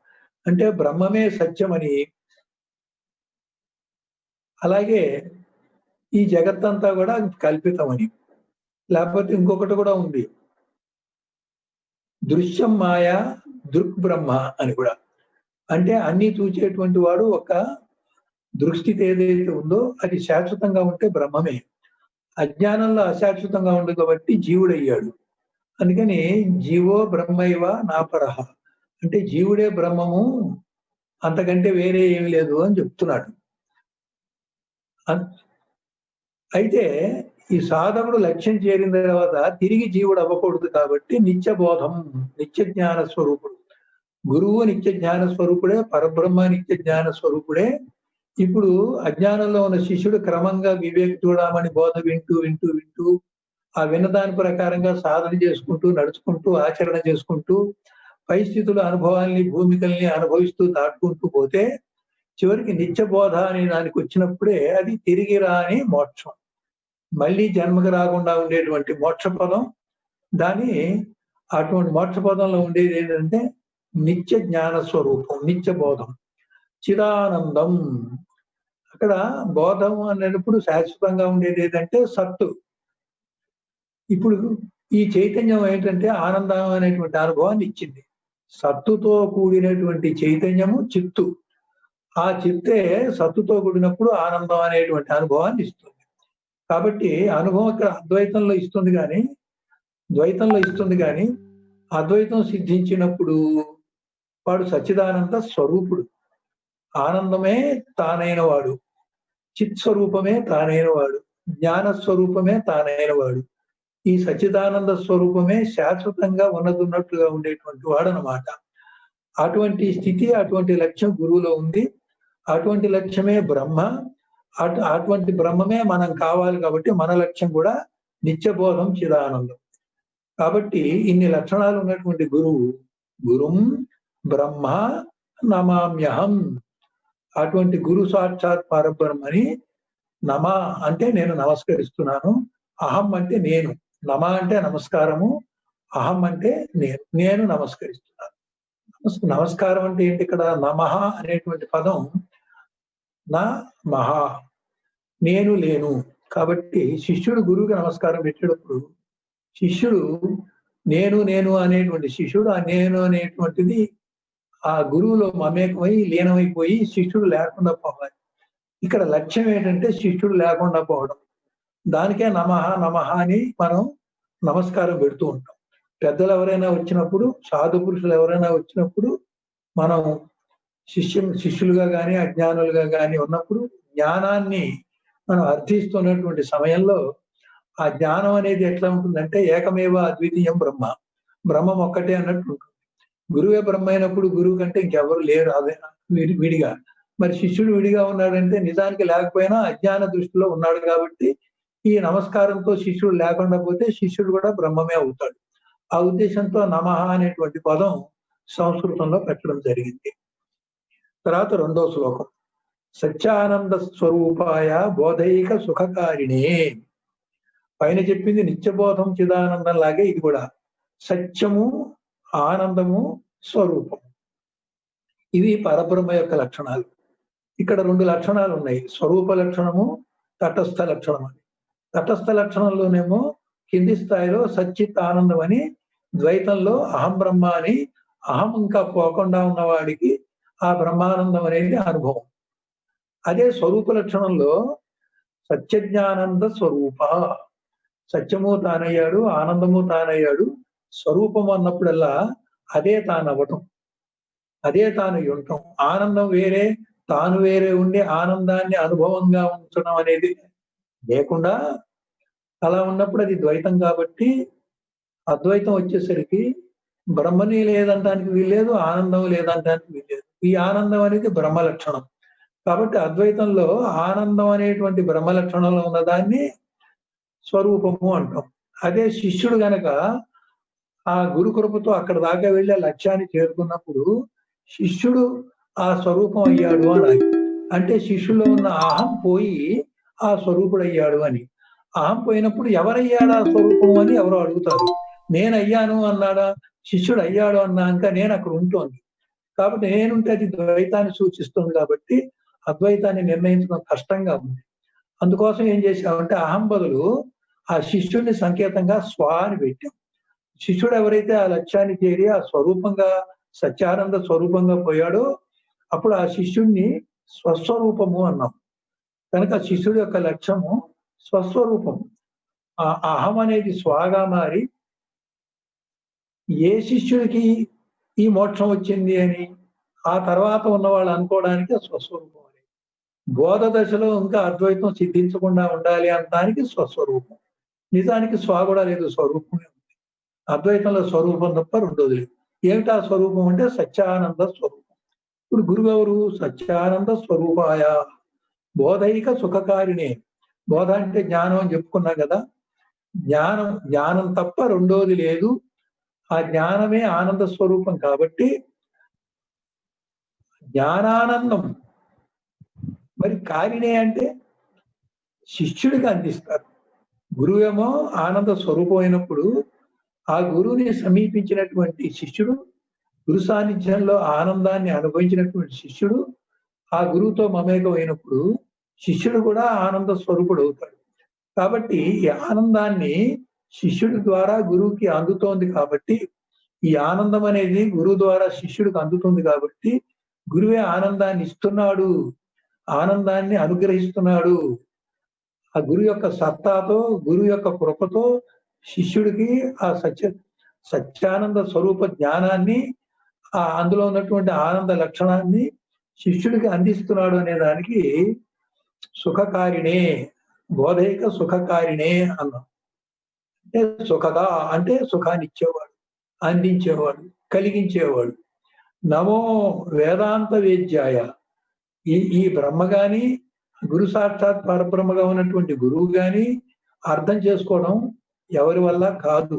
అంటే బ్రహ్మమే సత్యమని, అలాగే ఈ జగత్తంతా కూడా కల్పితమని. లేకపోతే ఇంకొకటి కూడా ఉంది, దృశ్యం మాయా దృక్ బ్రహ్మ అని కూడా. అంటే అన్ని చూచేటువంటి వాడు ఒక దృష్టితో ఏదైతే ఉందో అది శాశ్వతంగా ఉంటే బ్రహ్మమే. అజ్ఞానంలో అశాశ్వతంగా ఉంది కాబట్టి జీవుడయ్యాడు. అందుకని జీవో బ్రహ్మైవ నా పరహ అంటే జీవుడే బ్రహ్మము, అంతకంటే వేరే ఏమి లేదు అని చెప్తున్నాడు. అయితే ఈ సాధకుడు లక్ష్యం చేరిన తర్వాత తిరిగి జీవుడు అవ్వకూడదు కాబట్టి నిత్య బోధం, నిత్య జ్ఞాన స్వరూపుడు. గురువు నిత్య జ్ఞాన స్వరూపుడే, పరబ్రహ్మ నిత్య జ్ఞాన స్వరూపుడే. ఇప్పుడు అజ్ఞానంలో ఉన్న శిష్యుడు క్రమంగా వివేక చూడమని బోధ వింటూ వింటూ వింటూ ఆ విన్నదాని ప్రకారంగా సాధన చేసుకుంటూ నడుచుకుంటూ ఆచరణ చేసుకుంటూ పరిస్థితుల అనుభవాల్ని భూమికల్ని అనుభవిస్తూ దాటుకుంటూ పోతే చివరికి నిత్య బోధ అనే దానికి వచ్చినప్పుడే అది తిరిగి రాని మోక్షం, మళ్ళీ జన్మకు రాకుండా ఉండేటువంటి మోక్ష పదం. దాని అటువంటి మోక్ష పదంలో ఉండేది ఏంటంటే నిత్య జ్ఞాన స్వరూపం, నిత్య బోధం, చిదానందం. అక్కడ బోధం అనేటప్పుడు శాశ్వతంగా ఉండేది ఏదంటే సత్తు. ఇప్పుడు ఈ చైతన్యం ఏంటంటే ఆనందం అనేటువంటి అనుభవాన్ని ఇచ్చింది. సత్తుతో కూడినటువంటి చైతన్యము చిత్తు. ఆ చిత్తే సత్తుతో కూడినప్పుడు ఆనందం అనేటువంటి అనుభవాన్ని ఇస్తుంది. కాబట్టి అనుభవం ఇక్కడ అద్వైతంలో ఇస్తుంది కానీ ద్వైతంలో ఇస్తుంది కానీ అద్వైతం సిద్ధించినప్పుడు వాడు సచ్చిదానంద స్వరూపుడు, ఆనందమే తానైన వాడు, చిత్ స్వరూపమే తానైన వాడు, జ్ఞాన స్వరూపమే తానైన వాడు. ఈ సచ్చిదానంద స్వరూపమే శాశ్వతంగా ఉన్నట్టుగా ఉండేటువంటి వాడు అన్నమాట. అటువంటి స్థితి, అటువంటి లక్ష్యం గురువులో ఉంది. అటువంటి లక్ష్యమే బ్రహ్మ. అటువంటి బ్రహ్మమే మనం కావాలి కాబట్టి మన లక్ష్యం కూడా నిత్యబోధం చిదానందం. కాబట్టి ఇన్ని లక్షణాలు ఉన్నటువంటి గురువు గురుం బ్రహ్మ నమామ్యహం. అటువంటి గురు సాక్షాత్ పరబ్రహ్మని నమ అంటే నేను నమస్కరిస్తున్నాను, అహం అంటే నేను, నమ అంటే నమస్కారము, అహం అంటే నేను నమస్కరిస్తున్నాను. నమస్కారం అంటే ఏంటి? ఇక్కడ నమః అనేటువంటి పదం నా మహా, నేను లేను, కాబట్టి శిష్యుడు గురువుకి నమస్కారం పెట్టేటప్పుడు శిష్యుడు నేను అనేటువంటి శిష్యుడు ఆ నేను అనేటువంటిది ఆ గురువులో మమేకమై లీనమైపోయి శిష్యుడు లేకుండా పోవాలి. ఇక్కడ లక్ష్యం ఏంటంటే శిష్యుడు లేకుండా పోవడం. దానికే నమః అని మనం నమస్కారం పెడుతూ ఉంటాం. పెద్దలు ఎవరైనా వచ్చినప్పుడు, సాధు పురుషులు ఎవరైనా వచ్చినప్పుడు మనం శిష్యులుగా గాని, అజ్ఞానులుగా గాని ఉన్నప్పుడు జ్ఞానాన్ని మనం అర్థిస్తున్నటువంటి సమయంలో ఆ జ్ఞానం అనేది ఎట్లా ఉంటుందంటే ఏకమేవ అద్వితీయం బ్రహ్మ. బ్రహ్మం ఒక్కటే అన్నట్టు ఉంటుంది. గురువే బ్రహ్మ అయినప్పుడు గురువు కంటే ఇంకెవరు లేరు అదే విడిగా. మరి శిష్యుడు విడిగా ఉన్నాడంటే నిజానికి లేకపోయినా అజ్ఞాన దృష్టిలో ఉన్నాడు కాబట్టి ఈ నమస్కారంతో శిష్యుడు లేకుండా పోతే శిష్యుడు కూడా బ్రహ్మమే అవుతాడు. ఆ ఉద్దేశంతో నమః అనేటువంటి పదం సంస్కృతంలో పెట్టడం జరిగింది. తర్వాత 2వ శ్లోకం. సత్యానంద స్వరూపాయ బోధైక సుఖకారిణే. పైన చెప్పింది నిత్యబోధం చిదానందం లాగే ఇది కూడా సత్యము, ఆనందము, స్వరూపం. ఇవి పరబ్రహ్మ యొక్క లక్షణాలు. ఇక్కడ 2 లక్షణాలు ఉన్నాయి. స్వరూప లక్షణము, తటస్థ లక్షణం అని. తటస్థ లక్షణంలోనేమో కింది స్థాయిలో సచ్చిత్ ఆనందం అని, ద్వైతంలో అహం బ్రహ్మ అని, అహం ఇంకా పోకుండా ఉన్నవాడికి ఆ బ్రహ్మానందం అనేది అనుభవం. అదే స్వరూప లక్షణంలో సత్యజ్ఞానంద స్వరూప. సత్యము తానయ్యాడు, ఆనందము తానయ్యాడు. స్వరూపం అన్నప్పుడల్లా అదే తానవ్వటం, అదే తాను ఉండటం. ఆనందం వేరే, తాను వేరే ఉండి ఆనందాన్ని అనుభవంగా ఉంచడం అనేది లేకుండా అలా ఉన్నప్పుడు అది ద్వైతం కాబట్టి అద్వైతం వచ్చేసరికి బ్రహ్మని లేదంటానికి వీల్లేదు, ఆనందం లేదంటానికి వీల్లేదు. ఈ ఆనందం అనేది బ్రహ్మ లక్షణం. కాబట్టి అద్వైతంలో ఆనందం అనేటువంటి బ్రహ్మ లక్షణంలో ఉన్నదాన్ని స్వరూపము అంటాం. అదే శిష్యుడు గనక ఆ గురు కృపతో అక్కడ దాకా వెళ్ళే లక్ష్యాన్ని చేరుకున్నప్పుడు శిష్యుడు ఆ స్వరూపం అయ్యాడు అని. అంటే శిష్యులో ఉన్న అహం పోయి ఆ స్వరూపుడు అయ్యాడు అని. అహం పోయినప్పుడు ఎవరయ్యాడు ఆ స్వరూపం అని ఎవరో అడుగుతారు. నేను అయ్యాను అన్నాడా, శిష్యుడు అయ్యాడు అన్నాక నేను అక్కడ ఉంటుంది. కాబట్టి నేనుంటే అది ద్వైతాన్ని సూచిస్తుంది కాబట్టి అద్వైతాన్ని నిర్ణయించడం కష్టంగా ఉంది. అందుకోసం ఏం చేశామంటే అహం బదులు ఆ శిష్యుడిని సంకేతంగా స్వ అని పెట్టాం. శిష్యుడు ఎవరైతే ఆ లక్ష్యాన్ని చేరి ఆ స్వరూపంగా సత్యానంద స్వరూపంగా పోయాడో అప్పుడు ఆ శిష్యుడిని స్వస్వరూపము అన్నాం. కనుక శిష్యుడి యొక్క లక్ష్యము స్వస్వరూపం. ఆ అహం అనేది స్వాగా మారి ఏ శిష్యుడికి ఈ మోక్షం వచ్చింది అని ఆ తర్వాత ఉన్న వాళ్ళు అనుకోవడానికి స్వస్వరూపం అని. బోధ దశలో ఇంకా అద్వైతం సిద్ధించకుండా ఉండాలి అనడానికి స్వస్వరూపం. నిజానికి స్వ కూడా లేదు, స్వరూపమే ఉంది. అద్వైతంలో స్వరూపం తప్ప రెండోది లేదు. ఏమిటా స్వరూపం అంటే సత్యానంద స్వరూపం. ఇప్పుడు గురువెవరు? సత్యానంద స్వరూపాయ బోధైక సుఖకారిణే. బోధ అంటే జ్ఞానం అని చెప్పుకున్నాం కదా. జ్ఞానం తప్ప రెండోది లేదు. ఆ జ్ఞానమే ఆనంద స్వరూపం కాబట్టి జ్ఞానానందం. మరి కారిణే అంటే శిష్యుడికి అందిస్తారు. గురువేమో ఆనంద స్వరూపం అయినప్పుడు ఆ గురువుని సమీపించినటువంటి శిష్యుడు, గురు సాన్నిధ్యంలో ఆనందాన్ని అనుభవించినటువంటి శిష్యుడు ఆ గురువుతో మమేకం అయినప్పుడు శిష్యుడు కూడా ఆనంద స్వరూపుడు అవుతాడు. కాబట్టి ఈ ఆనందాన్ని శిష్యుడి ద్వారా గురువుకి అందుతోంది కాబట్టి, ఈ ఆనందం అనేది గురువు ద్వారా శిష్యుడికి అందుతుంది కాబట్టి గురువే ఆనందాన్ని ఇస్తున్నాడు, ఆనందాన్ని అనుగ్రహిస్తున్నాడు. ఆ గురువు యొక్క సత్తాతో, గురువు యొక్క కృపతో శిష్యుడికి ఆ సత్యానంద స్వరూప జ్ఞానాన్ని, ఆ అందులో ఉన్నటువంటి ఆనంద లక్షణాన్ని శిష్యుడికి అందిస్తున్నాడు అనే దానికి సుఖకారిణే, బోధైక సుఖకారిణే అన్నాం. అంటే సుఖదా అంటే సుఖాన్ని ఇచ్చేవాడు, అందించేవాడు, కలిగించేవాడు. నమో వేదాంత వేద్యాయ. ఈ బ్రహ్మ గాని, గురు సాక్షాత్ పరబ్రహ్మగా ఉన్నటువంటి గురువు గాని అర్థం చేసుకోవడం ఎవరి వల్ల కాదు.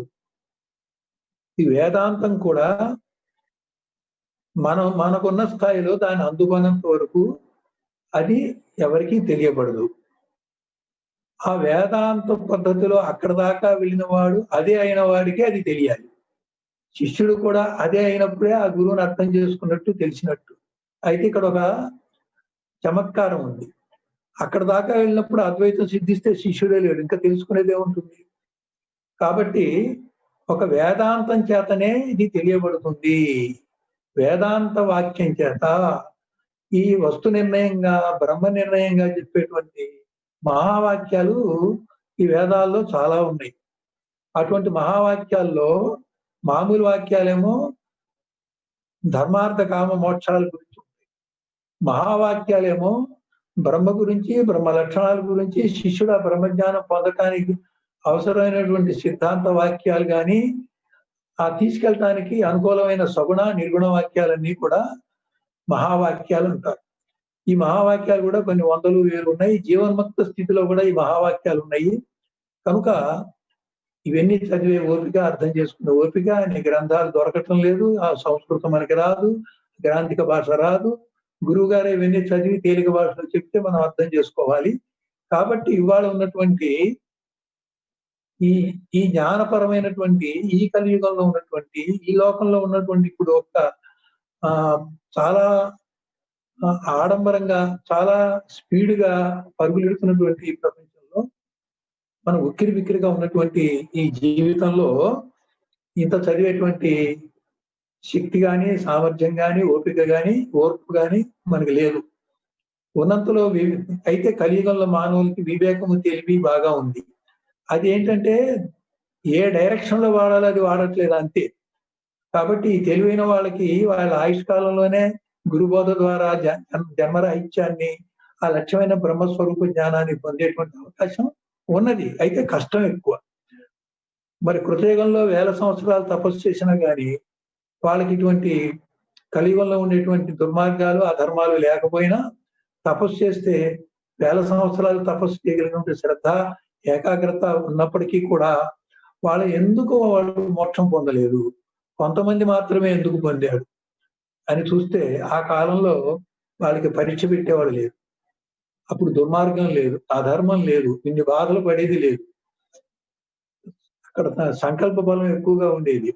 ఈ వేదాంతం కూడా మనకున్న స్థాయిలో దాన్ని అందుకున్నంత వరకు అది ఎవరికీ తెలియబడదు. ఆ వేదాంత పద్ధతిలో అక్కడ దాకా వెళ్ళిన వాడు అదే అయిన వాడికే అది తెలియాలి. శిష్యుడు కూడా అదే అయినప్పుడే ఆ గురువుని అర్థం చేసుకున్నట్టు తెలిసినట్టు. అయితే ఇక్కడ ఒక చమత్కారం ఉంది. అక్కడ దాకా వెళ్ళినప్పుడు అద్వైతం సిద్ధిస్తే శిష్యుడే లేడు, ఇంకా తెలుసుకునేది ఏముంటుంది. కాబట్టి ఒక వేదాంతం చేతనే ఇది తెలియబడుతుంది. వేదాంత వాక్యం చేత ఈ వస్తు నిర్ణయంగా, బ్రహ్మ నిర్ణయంగా చెప్పేటువంటి మహావాక్యాలు ఈ వేదాల్లో చాలా ఉన్నాయి. అటువంటి మహావాక్యాల్లో మామూలు వాక్యాలేమో ధర్మార్థ కామ మోక్షాల గురించి ఉంటాయి. మహావాక్యాలేమో బ్రహ్మ గురించి, బ్రహ్మ లక్షణాల గురించి, శిష్యుడు ఆ బ్రహ్మజ్ఞానం పొందటానికి అవసరమైనటువంటి సిద్ధాంత వాక్యాలు కానీ, ఆ తీసుకెళ్ళటానికి అనుకూలమైన సగుణ నిర్గుణ వాక్యాలన్నీ కూడా మహావాక్యాలు అంటారు. ఈ మహావాక్యాలు కూడా కొన్ని వందలు వేలు ఉన్నాయి. జీవన్ముక్త స్థితిలో కూడా ఈ మహావాక్యాలు ఉన్నాయి. కనుక ఇవన్నీ చదివే ఓపిక, అర్థం చేసుకునే ఓపిక అనే గ్రంథాలు దొరకటం లేదు. ఆ సంస్కృతం మనకి రాదు, గ్రాంధిక భాష రాదు. గురువు గారు ఇవన్నీ చదివి తేలిక భాషలో చెప్తే మనం అర్థం చేసుకోవాలి. కాబట్టి ఇవాళ ఉన్నటువంటి ఈ ఈ జ్ఞానపరమైనటువంటి ఈ కలియుగంలో ఉన్నటువంటి ఈ లోకంలో ఉన్నటువంటి ఇప్పుడు ఒక చాలా ఆడంబరంగా, చాలా స్పీడ్గా పరుగులెడుతున్నటువంటి ఈ ప్రపంచంలో మనం ఉక్కిరి బిక్కిరిగా ఉన్నటువంటి ఈ జీవితంలో ఇంత చదివేటువంటి శక్తి కానీ, సామర్థ్యం కానీ, ఓపిక కానీ, ఓర్పు కానీ మనకి లేదు. ఉన్నంతలో అయితే కలియుగంలో మానవులకి వివేకము, తెలివి బాగా ఉంది. అది ఏంటంటే ఏ డైరెక్షన్ లో వాడాలో అది వాడట్లేదు అంతే. కాబట్టి ఈ తెలివైన వాళ్ళకి వాళ్ళ ఆయుష్కాలంలోనే గురుబోధ ద్వారా జన్మరాహిత్యాన్ని, ఆ లక్ష్యమైన బ్రహ్మస్వరూప జ్ఞానాన్ని పొందేటువంటి అవకాశం ఉన్నది. అయితే కష్టం ఎక్కువ. మరి కృతయుగంలో వేల సంవత్సరాలు తపస్సు చేసినా కానీ వాళ్ళకి ఇటువంటి కలియుగంలో ఉండేటువంటి దుర్మార్గాలు, అధర్మాలు లేకపోయినా తపస్సు చేస్తే వేల సంవత్సరాలు తపస్సు చేయగలిగినటువంటి శ్రద్ధ, ఏకాగ్రత ఉన్నప్పటికీ కూడా వాళ్ళు ఎందుకు వాళ్ళు మోక్షం పొందలేదు, కొంతమంది మాత్రమే ఎందుకు పొందాడు అని చూస్తే ఆ కాలంలో వాళ్ళకి పరీక్ష పెట్టేవాడు లేదు. అప్పుడు దుర్మార్గం లేదు, అధర్మం లేదు, ఇన్ని బాధలు పడేది లేదు. అక్కడ సంకల్ప బలం ఎక్కువగా ఉండేది.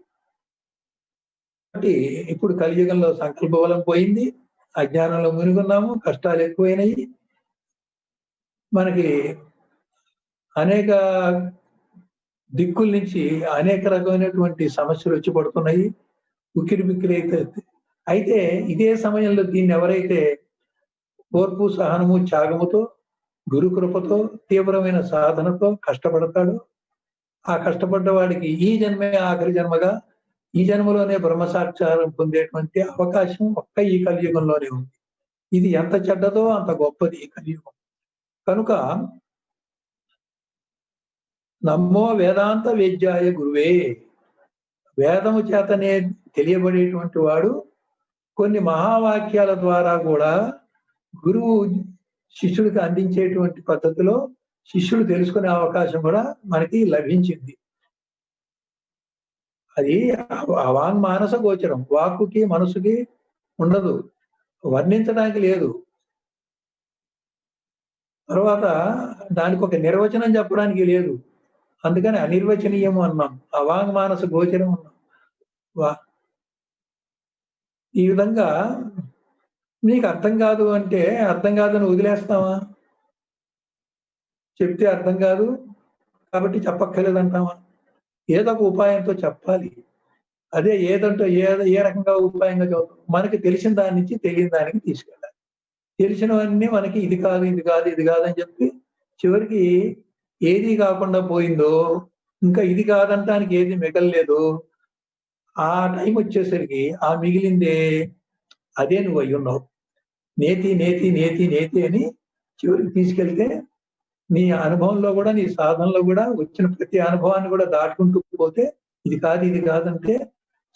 కాబట్టి ఇప్పుడు కలియుగంలో సంకల్ప బలం పోయింది, అజ్ఞానంలో మునిగున్నాము, కష్టాలు ఎక్కువైనాయి. మనకి అనేక దిక్కుల నుంచి అనేక రకమైనటువంటి సమస్యలు వచ్చి పడుతున్నాయి. ఉక్కిరి బిక్కిరి అయితే ఇదే సమయంలో దీన్ని ఎవరైతే ఓర్పు, సహనము, త్యాగముతో, గురు కృపతో, తీవ్రమైన సాధనతో కష్టపడతాడో ఆ కష్టపడ్డ వాడికి ఈ జన్మే ఆఖరి జన్మగా, ఈ జన్మలోనే బ్రహ్మసాక్షాత్కారం పొందేటువంటి అవకాశం ఒక్క ఈ కలియుగంలోనే ఉంది. ఇది ఎంత చెడ్డదో అంత గొప్పది ఈ కలియుగం. కనుక నమ్మో వేదాంత వేద్యాయ గురువే, వేదము చేతనే తెలియబడేటువంటి వాడు కొన్ని మహావాక్యాల ద్వారా కూడా గురువు శిష్యుడికి అందించేటువంటి పద్ధతిలో శిష్యుడు తెలుసుకునే అవకాశం కూడా మనకి లభించింది. అది అవాంగ్ మానస గోచరం, వాక్కుకి మనసుకి ఉండదు, వర్ణించడానికి లేదు. తర్వాత దానికి ఒక నిర్వచనం చెప్పడానికి లేదు. అందుకని అనిర్వచనీయము అన్నాం, అవాంగ్ మానస గోచరం అన్నాం. ఈ విధంగా నీకు అర్థం కాదు అంటే అర్థం కాదని వదిలేస్తావా? చెప్తే అర్థం కాదు కాబట్టి చెప్పక్కర్లేదు అంటావా? ఏదో ఒక ఉపాయంతో చెప్పాలి. అదే ఏదంటో ఏ రకంగా ఉపాయంగా చెబుతాం? మనకి తెలిసిన దాని నుంచి తెలియని దానికి తీసుకెళ్ళాలి. తెలిసినవన్నీ మనకి ఇది కాదు, ఇది కాదు, ఇది కాదు అని చెప్పి చివరికి ఏది కాకుండా పోయిందో, ఇంకా ఇది కాదంటానికి ఏది మిగలలేదు, ఆ టైం వచ్చేసరికి ఆ మిగిలిందే అదే నువ్వు అయి ఉన్నావు. నేతి నేతి నేతి నేతి అని చివరికి తీసుకెళ్తే నీ అనుభవంలో కూడా, నీ సాధనలో కూడా వచ్చిన ప్రతి అనుభవాన్ని కూడా దాటుకుంటూ పోతే ఇది కాదు, ఇది కాదంటే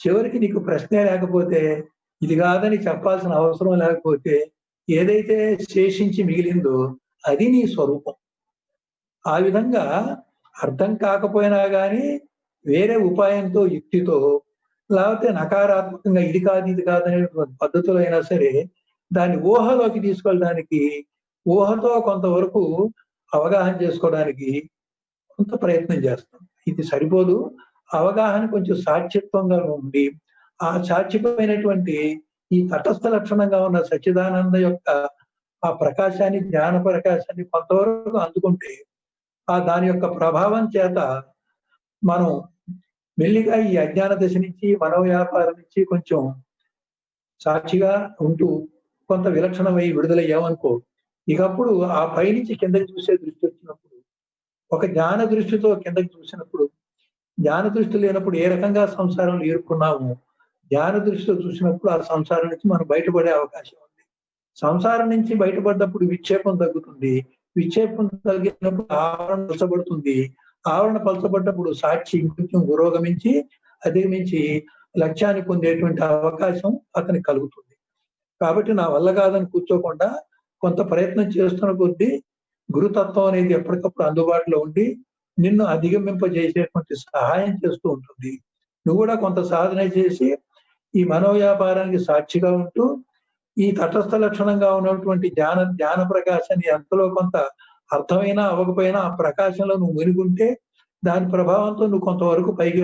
చివరికి నీకు ప్రశ్నే లేకపోతే, ఇది కాదని చెప్పాల్సిన అవసరం లేకపోతే ఏదైతే శేషించి మిగిలిందో అది నీ స్వరూపం. ఆ విధంగా అర్థం కాకపోయినా కానీ వేరే ఉపాయంతో, యుక్తితో, లేకపోతే నకారాత్మకంగా ఇది కాదు, ఇది కాదు అనేటువంటి పద్ధతులు అయినా సరే దాన్ని ఊహలోకి తీసుకెళ్ళడానికి, ఊహతో కొంతవరకు అవగాహన చేసుకోవడానికి కొంత ప్రయత్నం చేస్తాం. ఇది సరిపోదు. అవగాహన కొంచెం సాక్షిత్వంగా ఉండి, ఆ సాక్షికమైనటువంటి ఈ తటస్థ లక్షణంగా ఉన్న సచ్చిదానంద యొక్క ఆ ప్రకాశాన్ని, జ్ఞాన ప్రకాశాన్ని కొంతవరకు అందుకుంటే దాని యొక్క ప్రభావం చేత మనం మెల్లిగా ఈ అజ్ఞాన దశ నుంచి, మనోవ్యాపారం నుంచి కొంచెం సాక్షిగా ఉంటూ కొంత విలక్షణమై విడుదలయ్యామనుకో, ఇకప్పుడు ఆ పైనుంచి కిందకి చూసే దృష్టి వచ్చినప్పుడు, ఒక జ్ఞాన దృష్టితో కిందకి చూసినప్పుడు, జ్ఞాన దృష్టి లేనప్పుడు ఏ రకంగా సంసారంలో ఇరుక్కున్నామో, జ్ఞాన దృష్టితో చూసినప్పుడు ఆ సంసారం నుంచి మనం బయటపడే అవకాశం ఉంది. సంసారం నుంచి బయటపడ్డప్పుడు విక్షేపం తగ్గుతుంది. విక్షేపం తగ్గినప్పుడు ఆవరణ పలచబడుతుంది. ఆవరణ పలచబడ్డప్పుడు సాక్షి ఇంకొంచెం పురోగమించి, అధిగమించి లక్ష్యాన్ని పొందేటువంటి అవకాశం అతనికి కలుగుతుంది. కాబట్టి నా వల్ల కాదని కూర్చోకుండా కొంత ప్రయత్నం చేస్తున్న కొద్దీ గురుతత్వం అనేది ఎప్పటికప్పుడు అందుబాటులో ఉండి నిన్ను అధిగమింపజేసేటువంటి సహాయం చేస్తూ ఉంటుంది. నువ్వు కూడా కొంత సాధన చేసి ఈ మనోవ్యాపారానికి సాక్షిగా ఉంటూ ఈ తటస్థ లక్షణంగా ఉన్నటువంటి జ్ఞాన ప్రకాశాన్ని ఎంతలో కొంత అర్థమైనా అవ్వకపోయినా ఆ ప్రకాశంలో నువ్వు మునిగుంటే దాని ప్రభావంతో నువ్వు కొంతవరకు పైకి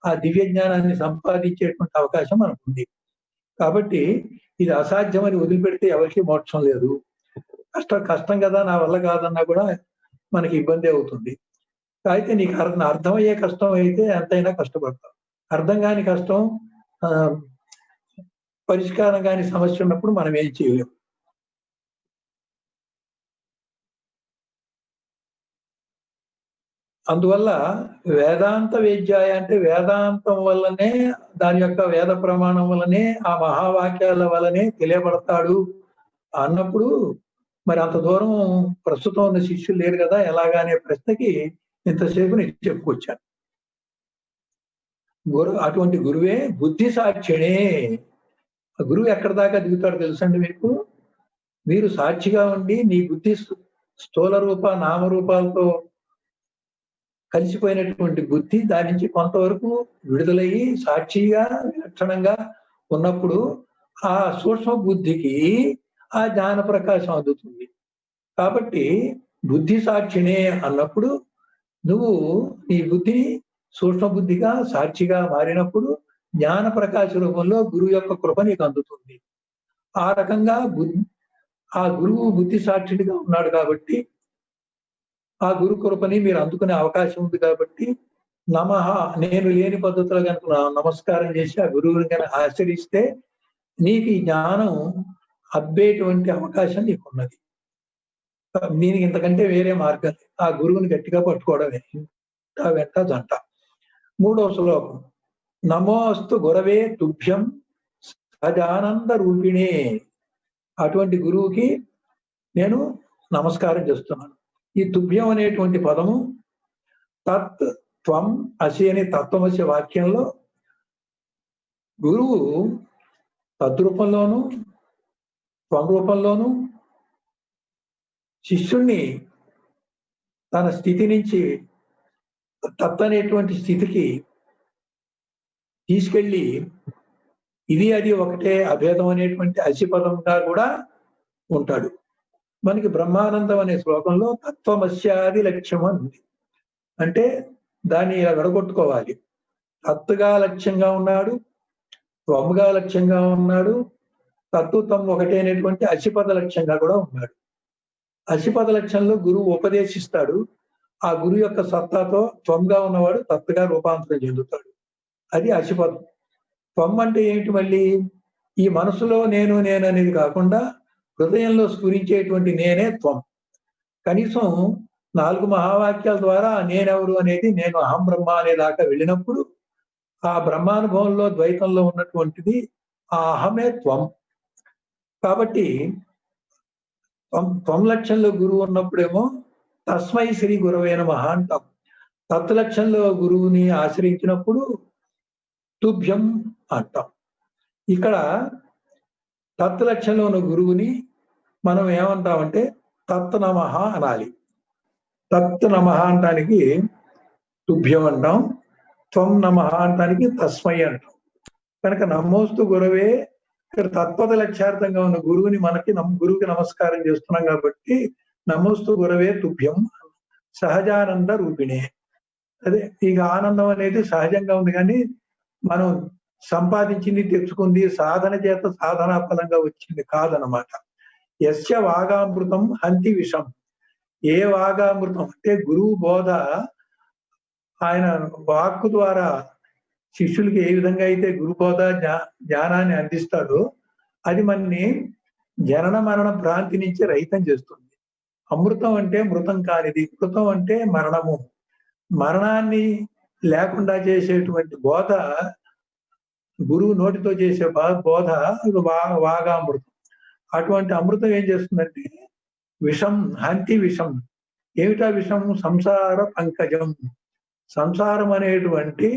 ఆ దివ్య జ్ఞానాన్ని సంపాదించేటువంటి అవకాశం మనకుంది. కాబట్టి ఇది అసాధ్యమని వదిలిపెడితే ఎవరికి మోక్షం లేదు. కష్టం కదా, నా వల్ల కాదన్నా కూడా మనకి ఇబ్బంది అవుతుంది. అయితే నీకు అర్థమయ్యే కష్టం అయితే ఎంతైనా కష్టపడతావు. అర్థం కాని కష్టం, పరిష్కారం కాని సమస్య ఉన్నప్పుడు మనం ఏం చేయలేము. అందువల్ల వేదాంత వేద్యాయ అంటే వేదాంతం వల్లనే, దాని యొక్క వేద ప్రమాణం వల్లనే, ఆ మహావాక్యాల వల్లనే తెలియబడతాడు అన్నప్పుడు మరి అంత దూరం ప్రస్తుతం ఉన్న శిష్యులు లేరు కదా, ఎలాగా అనే ప్రశ్నకి ఇంతసేపు నేను చెప్పుకొచ్చాను. అటువంటి గురువే బుద్ధి సాక్షిణే. గురువు ఎక్కడి దాకా దిగుతాడు తెలుసండి మీకు? మీరు సాక్షిగా ఉండి నీ బుద్ధి స్థూల రూప నామరూపాలతో కలిసిపోయినటువంటి బుద్ధి దాని నుంచి కొంతవరకు విడుదలయ్యి సాక్షిగా విలక్షణంగా ఉన్నప్పుడు ఆ సూక్ష్మ బుద్ధికి ఆ జ్ఞాన ప్రకాశం అందుతుంది. కాబట్టి బుద్ధి సాక్షినే అన్నప్పుడు నువ్వు నీ బుద్ధిని సూక్ష్మ బుద్ధిగా సాక్షిగా మారినప్పుడు జ్ఞాన ప్రకాశ రూపంలో గురువు యొక్క కృప నీకు అందుతుంది. ఆ రకంగా ఆ గురువు బుద్ధి సాక్షిగా ఉన్నాడు కాబట్టి ఆ గురు కృపని మీరు అందుకునే అవకాశం ఉంది కాబట్టి నమః, నేను లేని పద్ధతిలో కనుక నమస్కారం చేసి ఆ గురువుని కనుక ఆచరిస్తే నీకు ఈ జ్ఞానం అబ్బేటువంటి అవకాశం నీకున్నది. దీనికి ఇంతకంటే వేరే మార్గం, ఆ గురువుని గట్టిగా పట్టుకోవడమే, వెంట జంట. 3వ శ్లోకం, నమోస్తు గురవే తుభ్యం సహజానంద రూపిణే. అటువంటి గురువుకి నేను నమస్కారం చేస్తున్నాను. ఈ తుభ్యం అనేటువంటి పదము తత్ త్వం అసి అనే తత్వమసి వాక్యంలో గురువు తద్రూపంలోను త్వం రూపంలోను శిష్యుణ్ణి తన స్థితి నుంచి తత్ అనేటువంటి స్థితికి తీసుకెళ్ళి ఇది అది ఒకటే అభేదం అనేటువంటి అసిపదంగా కూడా ఉంటాడు. మనకి బ్రహ్మానందం అనే శ్లోకంలో తత్వమస్యాది లక్ష్యం అని ఉంది. అంటే దాన్ని ఇలా విడగొట్టుకోవాలి. తత్తుగా లక్ష్యంగా ఉన్నాడు, త్వముగా లక్ష్యంగా ఉన్నాడు, తత్వం ఒకటే అనేటువంటి అసిపద లక్ష్యంగా కూడా ఉన్నాడు. అసిపద లక్ష్యంలో గురువు ఉపదేశిస్తాడు. ఆ గురువు యొక్క సత్తాతో త్వంగా ఉన్నవాడు తత్తుగా రూపాంతరం చెందుతాడు. అది అసిపదం. త్వం అంటే ఏమిటి? మళ్ళీ ఈ మనసులో నేను అనేది కాకుండా హృదయంలో స్ఫురించేటువంటి నేనే త్వం. కనీసం 4 మహావాక్యాల ద్వారా నేనెవరు అనేది, నేను అహం బ్రహ్మ అనే దాకా వెళ్ళినప్పుడు ఆ బ్రహ్మానుభవంలో ద్వైతంలో ఉన్నటువంటిది ఆ అహమే త్వం. కాబట్టి త్వం లక్ష్యంలో గురువు ఉన్నప్పుడేమో తస్మై శ్రీ గురవే నమః అంటాం. తత్లక్ష్యంలో గురువుని ఆశ్రయించినప్పుడు తుభ్యం అంటాం. ఇక్కడ తత్లక్ష్యంలో ఉన్న గురువుని మనం ఏమంటామంటే తత్ నమః అనాలి. తత్ నమః అంటానికి తుభ్యం అంటాం, త్వం నమః అంటానికి తస్మై అంటాం. కనుక నమోస్తు గురవే, ఇక్కడ తత్పద లక్ష్యార్థంగా ఉన్న గురువుని గురువుకి నమస్కారం చేస్తున్నాం కాబట్టి నమోస్తు గురవే తుభ్యం సహజానంద రూపిణే. అదే ఇక ఆనందం అనేది సహజంగా ఉంది కానీ మనం సంపాదించింది తెచ్చుకుంది సాధన చేత సాధనా ఫలంగా వచ్చింది కాదనమాట. యస్య వాగామృతం హంతి విషం. ఏ వాగామృతం అంటే గురువు బోధ ఆయన వాక్కు ద్వారా శిష్యులకి ఏ విధంగా అయితే గురుబోధ జ్ఞానాన్ని అందిస్తాడో అది మనని జనన మరణ భ్రాంతి నుంచి రహితం చేస్తుంది. అమృతం అంటే మృతం కానిది, మృతం అంటే మరణము. మరణాన్ని లేకుండా చేసేటువంటి బోధ గురువు నోటితో చేసే బోధ వాగామృతం. అటువంటి అమృతం ఏం చేస్తుందంటే విషం హంతి విషం. ఏమిటా విషం? సంసార పంకజం. సంసారం అనేటువంటి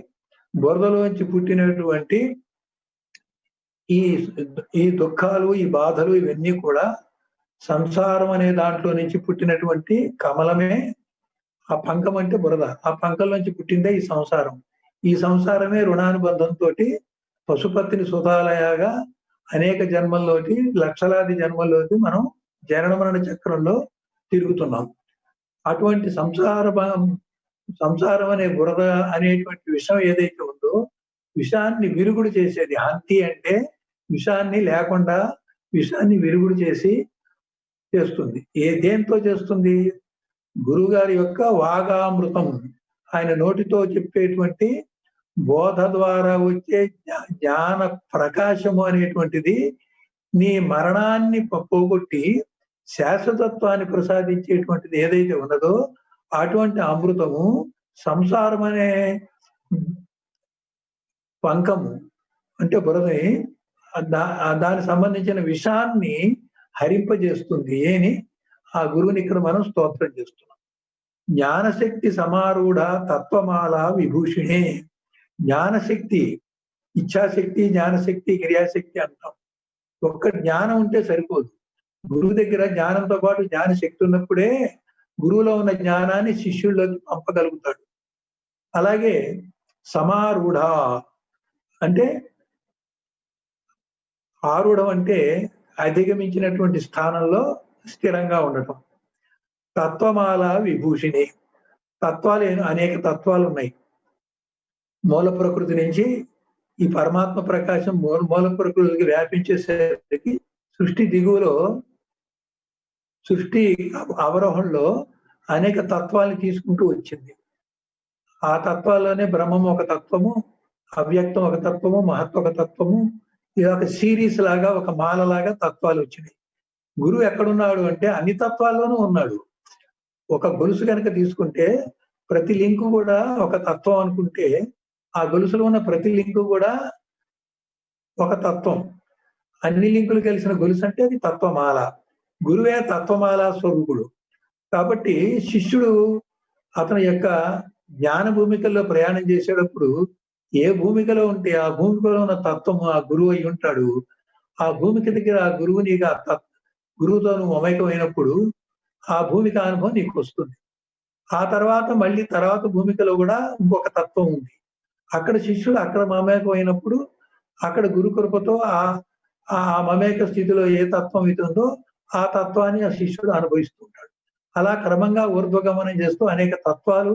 బురదలోంచి పుట్టినటువంటి ఈ ఈ దుఃఖాలు, ఈ బాధలు ఇవన్నీ కూడా సంసారం అనే దాంట్లో నుంచి పుట్టినటువంటి కమలమే. ఆ పంకం అంటే బురద. ఆ పంకం నుంచి పుట్టిందే ఈ సంసారం. ఈ సంసారమే రుణానుబంధంతో పశుపతిని సుధాలయాగా అనేక జన్మల్లోకి, లక్షలాది జన్మల్లోకి మనం జనన మరణ చక్రంలో తిరుగుతున్నాం. అటువంటి సంసారం అనే బురద అనేటువంటి విషం ఏదైతే ఉందో విషాన్ని విరుగుడు చేసేది. హంతి అంటే విషాన్ని లేకుండా, విషాన్ని విరుగుడు చేస్తుంది. దేంతో చేస్తుంది? గురువు గారి యొక్క వాగామృతం, ఆయన నోటితో చెప్పేటువంటి బోధ ద్వారా వచ్చే జ్ఞాన ప్రకాశము అనేటువంటిది నీ మరణాన్ని పోగొట్టి శాశ్వతత్వాన్ని ప్రసాదించేటువంటిది ఏదైతే ఉన్నదో అటువంటి అమృతము సంసారం అనే పంకము అంటే బురదని దానికి సంబంధించిన విషాన్ని హరింపజేస్తుంది అని ఆ గురువుని ఇక్కడ మనం స్తోత్రం చేస్తున్నాం. జ్ఞానశక్తి సమారూఢ తత్వమాల విభూషిణే. జ్ఞానశక్తి, ఇచ్ఛాశక్తి, జ్ఞానశక్తి, క్రియాశక్తి అంటాం. ఒక్క జ్ఞానం ఉంటే సరిపోదు. గురువు దగ్గర జ్ఞానంతో పాటు జ్ఞానశక్తి ఉన్నప్పుడే గురువులో ఉన్న జ్ఞానాన్ని శిష్యుల్లోకి పంపగలుగుతాడు. అలాగే సమారూఢ అంటే ఆరూఢం అంటే అధిగమించినటువంటి స్థానంలో స్థిరంగా ఉండటం. తత్వమాల విభూషిణి. తత్వాలు అనేక తత్వాలు ఉన్నాయి. మూల ప్రకృతి నుంచి ఈ పరమాత్మ ప్రకాశం మూల ప్రకృతికి వ్యాపించేసరికి సృష్టి దిగువలో, సృష్టి అవరోహంలో అనేక తత్వాలను తీసుకుంటూ వచ్చింది. ఆ తత్వాల్లోనే బ్రహ్మం ఒక తత్వము, అవ్యక్తం ఒక తత్వము, మహత్వ ఒక తత్వము. ఇది ఒక సిరీస్ లాగా, ఒక మాల లాగా తత్వాలు వచ్చినాయి. గురువు ఎక్కడున్నాడు అంటే అన్ని తత్వాల్లోనూ ఉన్నాడు. ఒక గొలుసు కనుక తీసుకుంటే ప్రతి లింకు కూడా ఒక తత్వం అనుకుంటే ఆ గొలుసులో ఉన్న ప్రతి లింకు కూడా ఒక తత్వం. అన్ని లింకులు కలిసిన గొలుసు అంటే అది తత్వమాల. గురువే తత్వమాల స్వరూపుడు. కాబట్టి శిష్యుడు అతని యొక్క జ్ఞాన భూమికల్లో ప్రయాణం చేసేటప్పుడు ఏ భూమికలో ఉంటే ఆ భూమికలో ఉన్న తత్వము ఆ గురువు అయి ఉంటాడు. ఆ భూమిక దగ్గర ఆ గురువు నీకు గురువుతో నువ్వు మమైకమైనప్పుడు ఆ భూమిక అనుభవం నీకు వస్తుంది. ఆ తర్వాత మళ్ళీ తర్వాత భూమికలో కూడా ఇంకొక తత్వం ఉంది. అక్కడ శిష్యుడు అక్కడ మమేకం అయినప్పుడు అక్కడ గురు కృపతో ఆ మమేక స్థితిలో ఏ తత్వం అవుతుందో ఆ తత్వాన్ని ఆ శిష్యుడు అనుభవిస్తూ ఉంటాడు. అలా క్రమంగా ఊర్ధ్వగమనం చేస్తూ అనేక తత్వాలు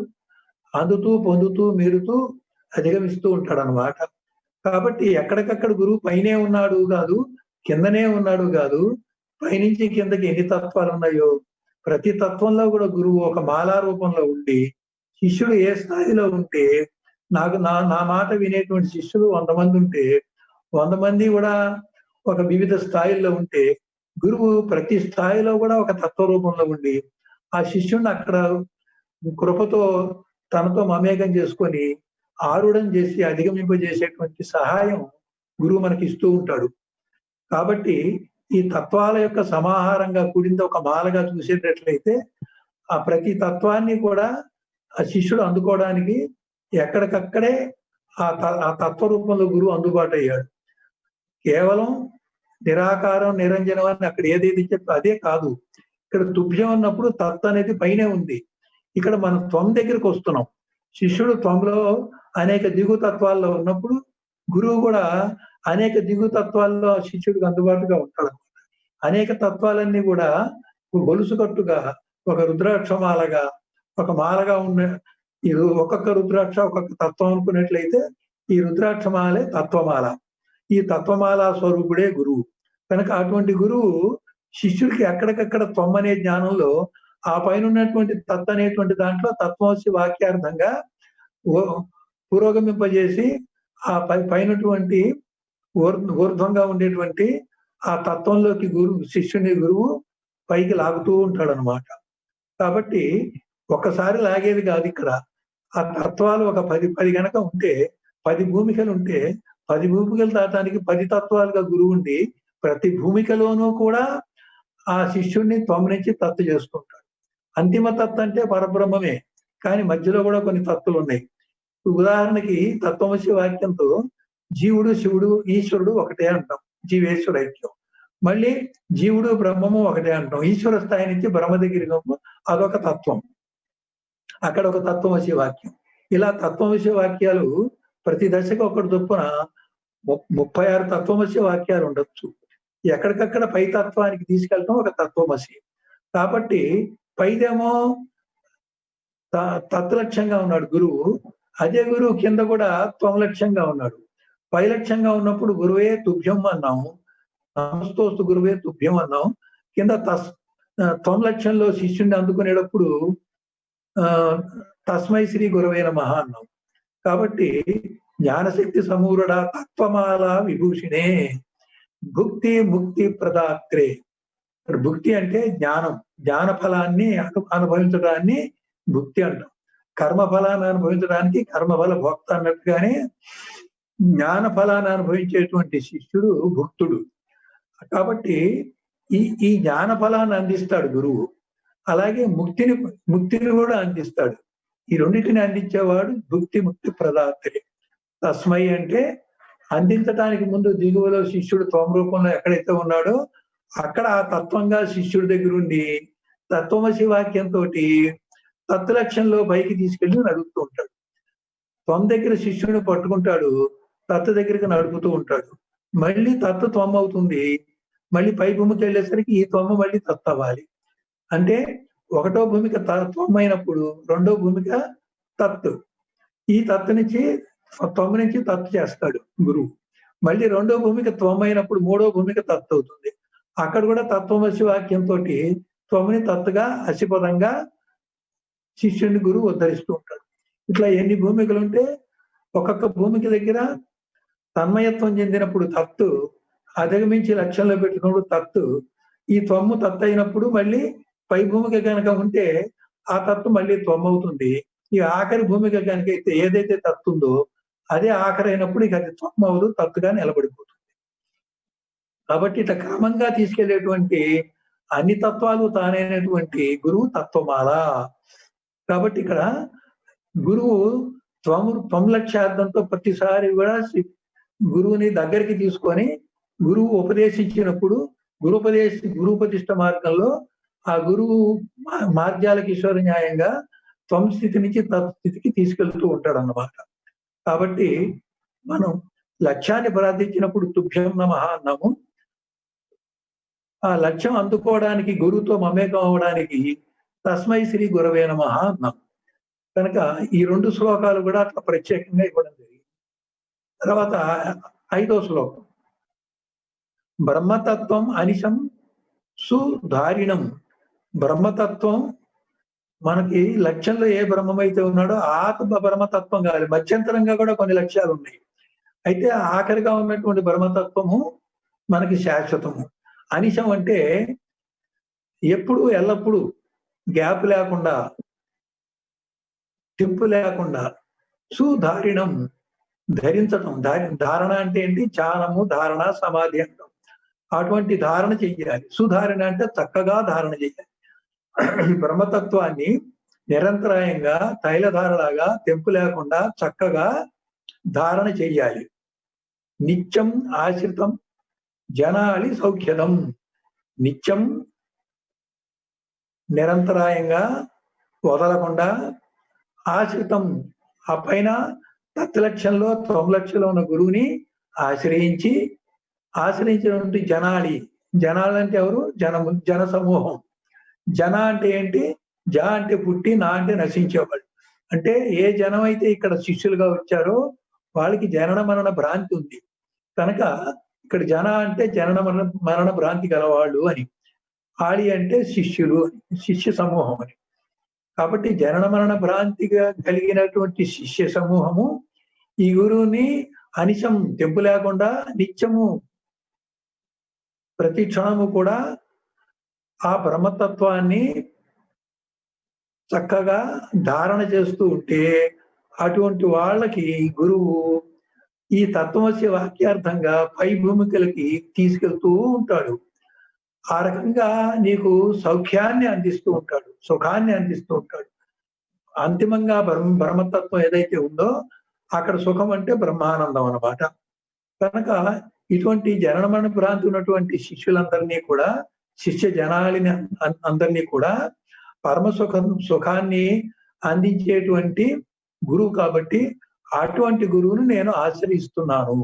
అందుతూ, పొందుతూ, మీరుతూ అధిగమిస్తూ ఉంటాడు అన్నమాట. కాబట్టి ఎక్కడికక్కడ గురువు పైనే ఉన్నాడు కాదు, కిందనే ఉన్నాడు కాదు. పైనుంచి కిందకి ఎన్ని తత్వాలు ఉన్నాయో ప్రతి తత్వంలో కూడా గురువు ఒక మాలా రూపంలో ఉండి శిష్యుడు ఏ స్థాయిలో ఉంటే నా మాట వినేటువంటి శిష్యులు 100 మంది ఉంటే 100 మంది కూడా ఒక వివిధ స్థాయిల్లో ఉంటే గురువు ప్రతి స్థాయిలో కూడా ఒక తత్వ రూపంలో ఉండి ఆ శిష్యుడిని అక్కడ కృపతో తనతో మమేకం చేసుకొని ఆరుడం చేసి అధిగమింపజేసేటువంటి సహాయం గురువు మనకి ఇస్తూ ఉంటాడు. కాబట్టి ఈ తత్వాల యొక్క సమాహారంగా కూడింది ఒక మాలగా చూసేటట్లయితే ఆ ప్రతి తత్వాన్ని కూడా ఆ శిష్యుడు అందుకోవడానికి ఎక్కడికక్కడే ఆ తత్వ రూపంలో గురువు అందుబాటు అయ్యాడు. కేవలం నిరాకారం, నిరంజనం అని అక్కడ ఏదైతే చెప్పి అదే కాదు. ఇక్కడ తుభ్యం అన్నప్పుడు తత్ అనేది పైనే ఉంది. ఇక్కడ మనం త్వం దగ్గరికి వస్తున్నాం. శిష్యుడు త్వంలో అనేక దిగు తత్వాల్లో ఉన్నప్పుడు గురువు కూడా అనేక దిగు తత్వాల్లో శిష్యుడికి అందుబాటుగా ఉంటాడు. అనేక తత్వాలన్నీ కూడా గొలుసు కట్టుగా ఒక రుద్రాక్షమాలగా ఒక మాలగా ఉన్న ఇది ఒక్కొక్క రుద్రాక్ష ఒక్కొక్క తత్వం అనుకున్నట్లయితే ఈ రుద్రాక్షమాలే తత్వమాల. ఈ తత్వమాల స్వరూపుడే గురువు. కనుక అటువంటి గురువు శిష్యుడికి ఎక్కడికక్కడ త్వం అనే జ్ఞానంలో ఆ పైన ఉన్నటువంటి తత్ అనేటువంటి దాంట్లో తత్వమసి వాక్యార్థంగా పురోగమింపజేసి ఆ పైనటువంటి ఊర్ధ్వంగా ఉండేటువంటి ఆ తత్వంలోకి శిష్యుని గురువు పైకి లాగుతూ ఉంటాడు అనమాట. కాబట్టి ఒక్కసారి లాగేది కాదు ఇక్కడ. ఆ తత్వాలు ఒక 10 గనక ఉంటే 10 భూమికలు ఉంటే 10 భూమికలు దాటానికి 10 తత్వాలుగా గురువు ఉండి ప్రతి భూమికలోనూ కూడా ఆ శిష్యుడిని త్వం నుంచి తత్తు చేసుకుంటాడు. అంతిమ తత్తు అంటే పరబ్రహ్మమే, కానీ మధ్యలో కూడా కొన్ని తత్తులు ఉన్నాయి. ఉదాహరణకి తత్వమసి వాక్యంతో జీవుడు శివుడు ఈశ్వరుడు ఒకటే అంటాం, జీవేశ్వర ఐక్యం. మళ్ళీ జీవుడు బ్రహ్మము ఒకటే అంటాం. ఈశ్వర స్థాయి నుంచి బ్రహ్మ దగ్గరికి అదొక తత్వం, అక్కడ ఒక తత్వమసి వాక్యం. ఇలా తత్వమసి వాక్యాలు ప్రతి దశకు ఒకటి చొప్పున 36 తత్వమసి వాక్యాలు ఉండొచ్చు. ఎక్కడికక్కడ పై తత్వానికి తీసుకెళ్ళటం ఒక తత్వమసి. కాబట్టి పైదేమో తత్లక్ష్యంగా ఉన్నాడు గురువు, అదే గురువు కింద కూడా త్వలక్ష్యంగా ఉన్నాడు. పై లక్ష్యంగా ఉన్నప్పుడు గురువే తుభ్యం అన్నాము, నమస్తోస్తు గురువే తుభ్యం అన్నాం. కింద త్వం లక్ష్యంలో శిష్యుడిని అందుకునేటప్పుడు తస్మై శ్రీ గురవే నమః అన్నాం. కాబట్టి జ్ఞానశక్తి సమూరుడ తత్వమాల విభూషిణే భుక్తి ముక్తి ప్రదాత్రే. భుక్తి అంటే జ్ఞానం, జ్ఞాన ఫలాన్ని అనుభవించడాన్ని భుక్తి అంటాం. కర్మ ఫలాన్ని అనుభవించడానికి కర్మఫల భోక్త అన్నట్టుగానే జ్ఞాన ఫలాన్ని అనుభవించేటువంటి శిష్యుడు భుక్తుడు. కాబట్టి ఈ జ్ఞాన ఫలాన్ని అందిస్తాడు గురువు, అలాగే ముక్తిని కూడా అందిస్తాడు. ఈ రెండింటిని అందించేవాడు భుక్తి ముక్తి ప్రదాత్రే. తస్మై అంటే అందించడానికి ముందు దిగువలో శిష్యుడు త్వం రూపంలో ఎక్కడైతే ఉన్నాడో అక్కడ ఆ తత్వంగా శిష్యుడి దగ్గర ఉండి తత్వమసి వాక్యంతో తత్లక్ష్యంలో పైకి తీసుకెళ్ళి నడుపుతూ ఉంటాడు. త్వం దగ్గర శిష్యుడిని పట్టుకుంటాడు, తత్వ దగ్గరికి నడుపుతూ ఉంటాడు. మళ్ళీ తత్వ త్వం అవుతుంది, మళ్ళీ పై భూమికి వెళ్ళేసరికి ఈ త్వమ్మ మళ్ళీ తత్ అవ్వాలి. అంటే ఒకటో భూమిక త్వం అయినప్పుడు రెండో భూమిక తత్. ఈ తత్తు నుంచి త్వం నుంచి తత్ చేస్తాడు గురువు. మళ్ళీ రెండో భూమిక త్వం అయినప్పుడు మూడో భూమిక తత్ అవుతుంది. అక్కడ కూడా తత్వమసి వాక్యంతో త్వముని తత్తుగా అసిపదంగా శిష్యుని గురువు ఉద్ధరిస్తూ ఉంటాడు. ఇట్లా ఎన్ని భూమికలు ఉంటే ఒక్కొక్క భూమికి దగ్గర తన్మయత్వం చెందినప్పుడు తత్తు, అధిగమించి లక్ష్యంలో పెట్టుకున్నప్పుడు తత్తు, ఈ త్వమ్ము తత్తు అయినప్పుడు మళ్ళీ పై భూమిక కనుక ఉంటే ఆ తత్తు మళ్ళీ త్వమ్ము అవుతుంది. ఈ ఆఖరి భూమిక కనుక అయితే ఏదైతే తత్తు ఉందో అదే ఆఖరి అయినప్పుడు ఇక అది త్వమ్ము అవదు, తత్తుగా నిలబడిపోతుంది. కాబట్టి ఇట్లా క్రమంగా తీసుకెళ్లేటువంటి అన్ని తత్వాలు తానైనటువంటి గురువు తత్వమాల. కాబట్టి ఇక్కడ గురువు త్వం లక్ష్యార్థంతో ప్రతిసారి కూడా గురువుని దగ్గరికి తీసుకొని గురువు ఉపదేశించినప్పుడు గురుపదిష్ట మార్గంలో ఆ గురువు మార్గాల కిషోర న్యాయంగా త్వం స్థితి నుంచి తత్స్థితికి తీసుకెళ్తూ ఉంటాడు అన్నమాట. కాబట్టి మనం లక్ష్యాన్ని ప్రార్థించినప్పుడు తుభ్యం నమః అన్నాము. ఆ లక్ష్యం అందుకోవడానికి గురువుతో మమేకం అవ్వడానికి తస్మై శ్రీ గురవే నమః అన్నాం. కనుక ఈ 2 శ్లోకాలు కూడా అట్లా ప్రత్యేకంగా ఇవ్వడం జరిగింది. తర్వాత 5వ శ్లోకం, బ్రహ్మతత్వం అనిశం సుధారిణం. బ్రహ్మతత్వం మనకి లక్ష్యంలో ఏ బ్రహ్మమైతే ఉన్నాడో ఆత్మ బ్రహ్మతత్వం కావాలి. మధ్యంతరంగా కూడా కొన్ని లక్ష్యాలు ఉన్నాయి. అయితే ఆఖరిగా ఉన్నటువంటి బ్రహ్మతత్వము మనకి శాశ్వతము. అనిశం అంటే ఎప్పుడు ఎల్లప్పుడూ గ్యాప్ లేకుండా, తింపు లేకుండా, సుధారిణం ధరించటం. ధారణ అంటే ఏంటి? ధ్యానము, ధారణ, సమాధి అంటాం. అటువంటి ధారణ చెయ్యాలి. సుధారణ అంటే చక్కగా ధారణ చేయాలి. బ్రహ్మతత్వాన్ని నిరంతరాయంగా తైలధారలాగా తెంపు లేకుండా చక్కగా ధారణ చెయ్యాలి. నిత్యం ఆశ్రితం జనాలి సౌఖ్యదం. నిత్యం నిరంతరాయంగా వదలకుండా ఆశ్రితం ఆ పైన తత్లక్ష్యంలో త్వం ఉన్న గురువుని ఆశ్రయించినటువంటి జనాలు అంటే ఎవరు? జన సమూహం. జన అంటే ఏంటి? జ అంటే పుట్టి, నా అంటే నశించేవాళ్ళు. అంటే ఏ జనం అయితే ఇక్కడ శిష్యులుగా వచ్చారో వాళ్ళకి జనన మరణ భ్రాంతి ఉంది కనుక ఇక్కడ జన అంటే జనన మరణ భ్రాంతి గలవాళ్ళు అని. ఆళి అంటే శిష్యులు, శిష్య సమూహం అని. కాబట్టి జనన మరణ భ్రాంతిగా కలిగినటువంటి శిష్య సమూహము ఈ గురువుని అనిశం తెంపు లేకుండా నిత్యము ప్రతి క్షణము కూడా ఆ బ్రహ్మతత్వాన్ని చక్కగా ధారణ చేస్తూ ఉంటే అటువంటి వాళ్ళకి గురువు ఈ తత్వమసి వాక్యార్థంగా పై భూమికలకి తీసుకెళ్తూ ఉంటాడు. ఆ రకంగా నీకు సౌఖ్యాన్ని అందిస్తూ ఉంటాడు, సుఖాన్ని అందిస్తూ ఉంటాడు. అంతిమంగా బ్రహ్మతత్వం ఏదైతే ఉందో అక్కడ సుఖం అంటే బ్రహ్మానందం అన్నమాట. కనుక ఇటువంటి జనన మరణ భ్రాంతి ఉన్నటువంటి శిష్యులందరినీ కూడా, శిష్య జనాలిని అందరినీ కూడా పరమ సుఖాన్ని అందించేటువంటి గురువు కాబట్టి అటువంటి గురువును నేను ఆశ్రయిస్తున్నాను.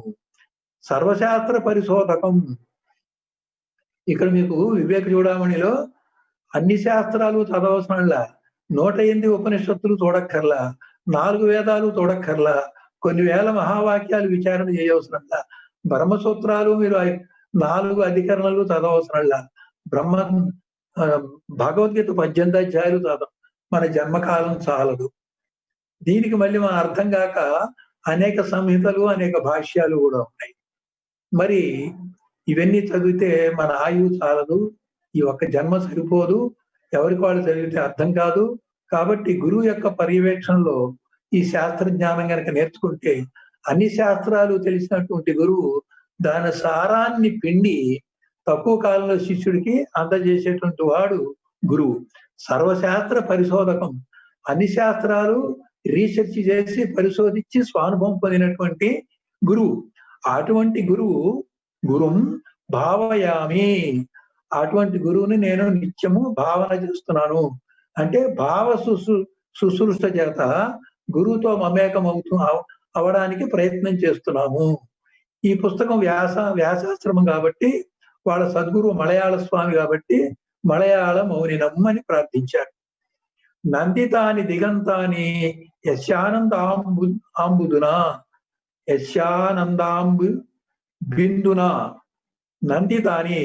సర్వశాస్త్ర పరిశోధకం. ఇక్కడ మీకు వివేక చూడమణిలో అన్ని శాస్త్రాలు చదవసరంలా, 108 ఉపనిషత్తులు చూడక్కర్లా, 4 వేదాలు చూడక్కర్లా, కొన్ని వేల మహావాక్యాలు విచారణ చేయవసరంలా, బ్రహ్మసూత్రాలు మీరు 4 అధికరణలు చదవసరంలా, భగవద్గీత 18 అధ్యాయాలు చదవ, మన జన్మకాలం చాలదు. దీనికి మళ్ళీ మన అర్థం కాక అనేక సంహితలు, అనేక భాష్యాలు కూడా ఉన్నాయి. మరి ఇవన్నీ చదివితే మన ఆయువు చాలదు, ఈ ఒక్క జన్మ సరిపోదు, ఎవరికి వాళ్ళు చదివితే అర్థం కాదు. కాబట్టి గురువు యొక్క పర్యవేక్షణలో ఈ శాస్త్ర జ్ఞానం కనుక నేర్చుకుంటే అన్ని శాస్త్రాలు తెలిసినటువంటి గురువు దాని సారాన్ని పిండి తక్కువ కాలంలో శిష్యుడికి అందజేసేటువంటి వాడు గురువు. సర్వశాస్త్ర పరిశోధకం. అన్ని శాస్త్రాలు రీసెర్చ్ చేసి పరిశోధించి స్వానుభవం పొందినటువంటి గురువు. అటువంటి గురుం భావయామి. అటువంటి గురువుని నేను నిత్యము భావన చేస్తున్నాను. అంటే భావ శుశ్రూష చేత గురువుతో మమేకం అవడానికి ప్రయత్నం చేస్తున్నాము. ఈ పుస్తకం వ్యాసాశ్రమం కాబట్టి వాళ్ళ సద్గురు మలయాళ స్వామి కాబట్టి మలయాళ మౌనినం అని ప్రార్థించారు. నందితాని దిగంతాని యశానందాంబుదునా యశానందాంబు బిందునా. నందితాని,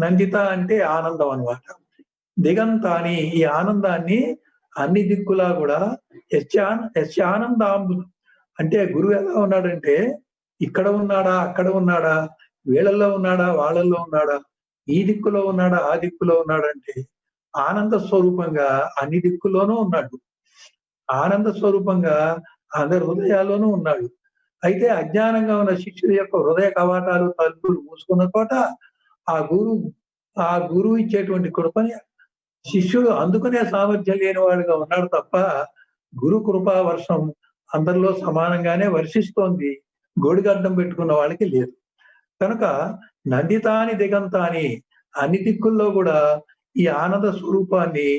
నందిత అంటే ఆనందం అన్నమాట. దిగంతాని, ఈ ఆనందాన్ని అన్ని దిక్కులా కూడా యశానందాంబు అంటే గురువు ఎలా ఉన్నాడంటే ఇక్కడ ఉన్నాడా, అక్కడ ఉన్నాడా, వీళ్ళల్లో ఉన్నాడా, వాళ్ళల్లో ఉన్నాడా, ఈ దిక్కులో ఉన్నాడా, ఆ దిక్కులో ఉన్నాడంటే ఆనంద స్వరూపంగా అన్ని దిక్కుల్లోనూ ఉన్నాడు. ఆనంద స్వరూపంగా అందరి హృదయాల్లోనూ ఉన్నాడు. అయితే అజ్ఞానంగా ఉన్న శిష్యుల యొక్క హృదయ కవాటాలు తలుపులు మూసుకున్న చోట ఆ గురువు ఇచ్చేటువంటి కృపని శిష్యుడు అందుకునే సామర్థ్యం లేని వాడుగా ఉన్నాడు తప్ప గురు కృపా వర్షం అందరిలో సమానంగానే వర్షిస్తోంది, గోడిగడ్డం పెట్టుకున్న వాళ్ళకి లేదు. కనుక నందితాని దిగంతాని, అన్ని దిక్కుల్లో కూడా ఈ ఆనంద స్వరూపాన్ని,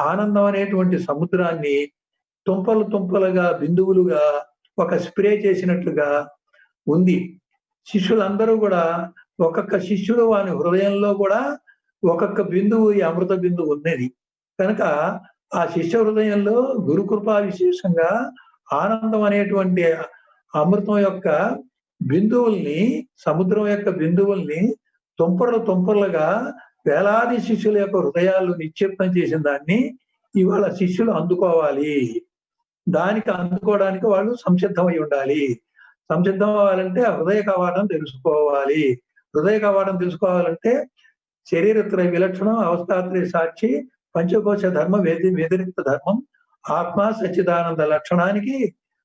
ఆనందం అనేటువంటి సముద్రాన్ని తుంపలుగా బిందువులుగా ఒక స్ప్రే చేసినట్లుగా ఉంది. శిష్యులందరూ కూడా ఒక్కొక్క శిష్యుడు వాని హృదయంలో కూడా ఒక్కొక్క బిందువు, ఈ అమృత బిందువు ఉన్నది. కనుక ఆ శిష్య హృదయంలో గురుకృపా విశేషంగా ఆనందం అనేటువంటి అమృతం యొక్క బిందువుల్ని, సముద్రం యొక్క బిందువుల్ని తుంపర్లుగా వేలాది శిష్యుల యొక్క హృదయాలు నిక్షిప్తం చేసిన దాన్ని ఇవాళ శిష్యులు అందుకోవాలి. దానికి అందుకోవడానికి వాళ్ళు సంసిద్ధమై ఉండాలి. సంసిద్ధం అవ్వాలంటే హృదయ కవాటం తెలుసుకోవాలి. హృదయ కవాటం తెలుసుకోవాలంటే శరీరత్రయ విలక్షణం, అవస్థాత్రయ సాక్షి, పంచకోశ ధర్మ వ్యతిరిక్త ధర్మం, ఆత్మ సచ్చిదానంద లక్షణానికి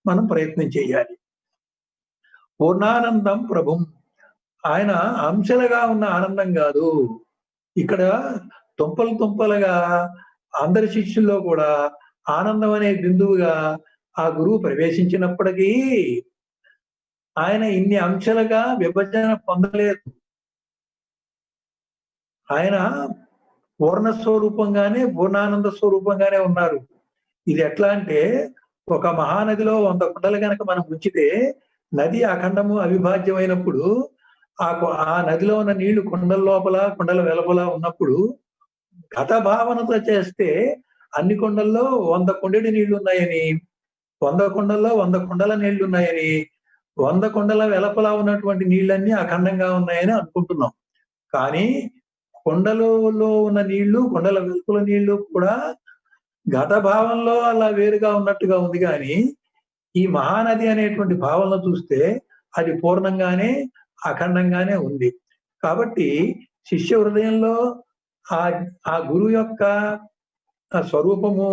మనం ప్రయత్నం చేయాలి. పూర్ణానందం ప్రభుం. ఆయన అంశలుగా ఉన్న ఆనందం కాదు. ఇక్కడ తుంపలుగా అందరి శిష్యుల్లో కూడా ఆనందం అనే బిందువుగా ఆ గురువు ప్రవేశించినప్పటికీ ఆయన ఇన్ని అంశాలుగా విభజన పొందలేదు. ఆయన పూర్ణ స్వరూపంగానే, పూర్ణానంద స్వరూపంగానే ఉన్నారు. ఇది ఎట్లా అంటే ఒక మహానదిలో 100 కుండలు కనుక మనం ఉంచితే నది అఖండము అవిభాజ్యమైనప్పుడు ఆ నదిలో ఉన్న నీళ్లు కుండల లోపల, కుండల వెలుపల ఉన్నప్పుడు గత భావనతో చేస్తే అన్ని కుండల్లో 100 కుండెడి నీళ్లు ఉన్నాయని, 100 కుండల్లో 100 కుండల నీళ్లు ఉన్నాయని, 100 కుండల వెలపలా ఉన్నటువంటి నీళ్ళన్నీ అఖండంగా ఉన్నాయని అనుకుంటున్నాం. కానీ కొండలలో ఉన్న నీళ్లు, కొండల వెలుపల నీళ్లు కూడా ఘట భావంలో అలా వేరుగా ఉన్నట్టుగా ఉంది గాని, ఈ మహానది అనేటువంటి భావనలో చూస్తే అది పూర్ణంగానే, అఖండంగానే ఉంది. కాబట్టి శిష్య హృదయంలో ఆ ఆ గురువు యొక్క స్వరూపము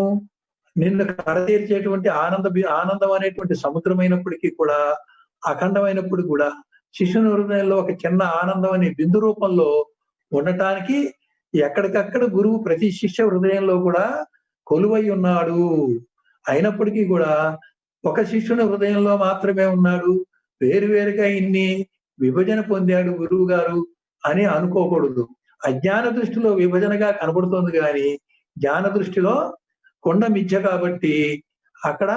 నిన్ను కడతీర్చేటువంటి ఆనందం అనేటువంటి సముద్రమైనప్పటికీ కూడా, అఖండమైనప్పుడు కూడా శిష్యుని హృదయంలో ఒక చిన్న ఆనందం అనే బిందు రూపంలో ఉండటానికి ఎక్కడికక్కడ గురువు ప్రతి శిష్య హృదయంలో కూడా కొలువై ఉన్నాడు. అయినప్పటికీ కూడా ఒక శిష్యుని హృదయంలో మాత్రమే ఉన్నాడు. వేరువేరుగా ఇన్ని విభజన పొందాడు గురువు గారు అని అనుకోకూడదు. అజ్ఞాన దృష్టిలో విభజనగా కనబడుతోంది గాని, జ్ఞాన దృష్టిలో కొండ మిథ్య కాబట్టి అక్కడ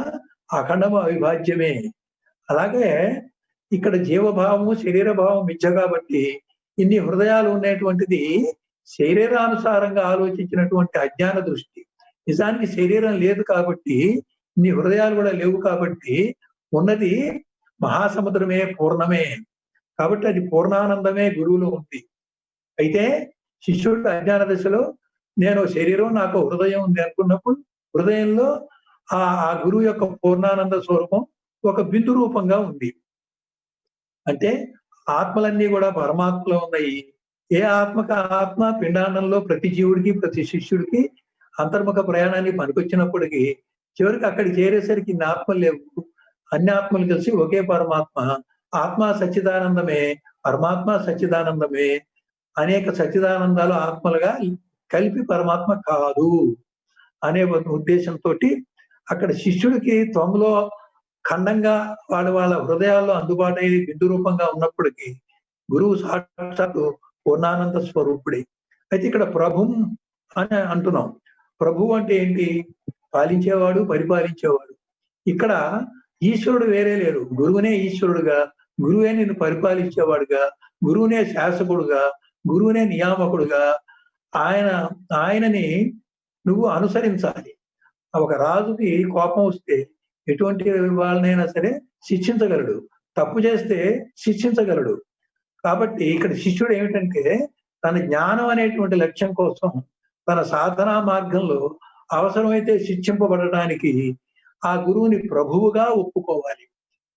అఖండము అవిభాజ్యమే. అలాగే ఇక్కడ జీవభావము, శరీర భావం మిథ్య కాబట్టి ఇన్ని హృదయాలు ఉండేటువంటిది శరీరానుసారంగా ఆలోచించినటువంటి అజ్ఞాన దృష్టి. నిజానికి శరీరం లేదు కాబట్టి, ఇన్ని హృదయాలు కూడా లేవు కాబట్టి ఉన్నది మహాసముద్రమే, పూర్ణమే. కాబట్టి అది పూర్ణానందమే గురువులో ఉంది. అయితే శిష్యుడు అజ్ఞాన దశలో నేను శరీరం, నాకు హృదయం ఉంది అనుకున్నప్పుడు హృదయంలో ఆ గురువు యొక్క పూర్ణానంద స్వరూపం ఒక బిందు రూపంగా ఉంది. అంటే ఆత్మలన్నీ కూడా పరమాత్మలో ఉన్నాయి. ఏ ఆత్మకు ఆత్మ పిండాండంలో ప్రతి జీవుడికి, ప్రతి శిష్యుడికి అంతర్ముఖ ప్రయాణాన్ని పనికొచ్చినప్పటికీ చివరికి అక్కడికి చేరేసరికి ఇన్ని ఆత్మలు లేవు. అన్ని ఆత్మలు కలిసి ఒకే పరమాత్మ. ఆత్మ సచ్చిదానందమే, పరమాత్మ సచ్చిదానందమే. అనేక సచ్చిదానందాలు ఆత్మలుగా కలిపి పరమాత్మ కాదు అనే ఉద్దేశంతో అక్కడ శిష్యుడికి త్వములో ఖండంగా వాళ్ళ హృదయాల్లో అందుబాటు అయ్యే బిందు రూపంగా ఉన్నప్పటికీ గురువు సాక్షాత్తు పూర్ణానంద స్వరూపుడే. అయితే ఇక్కడ ప్రభుం అని అంటున్నాం. ప్రభు అంటే ఏంటి? పాలించేవాడు, పరిపాలించేవాడు. ఇక్కడ ఈశ్వరుడు వేరే లేరు. గురువునే ఈశ్వరుడుగా, గురువే నిన్ను పరిపాలించేవాడుగా, గురువునే శాసకుడుగా, గురువునే నియామకుడుగా ఆయనని నువ్వు అనుసరించాలి. ఒక రాజుకి కోపం వస్తే ఎటువంటి వాళ్ళనైనా సరే శిక్షించగలడు, తప్పు చేస్తే శిక్షించగలడు. కాబట్టి ఇక్కడ శిష్యుడు ఏమిటంటే తన జ్ఞానం అనేటువంటి లక్ష్యం కోసం తన సాధనా మార్గంలో అవసరమైతే శిక్షింపబడటానికి ఆ గురువుని ప్రభువుగా ఒప్పుకోవాలి,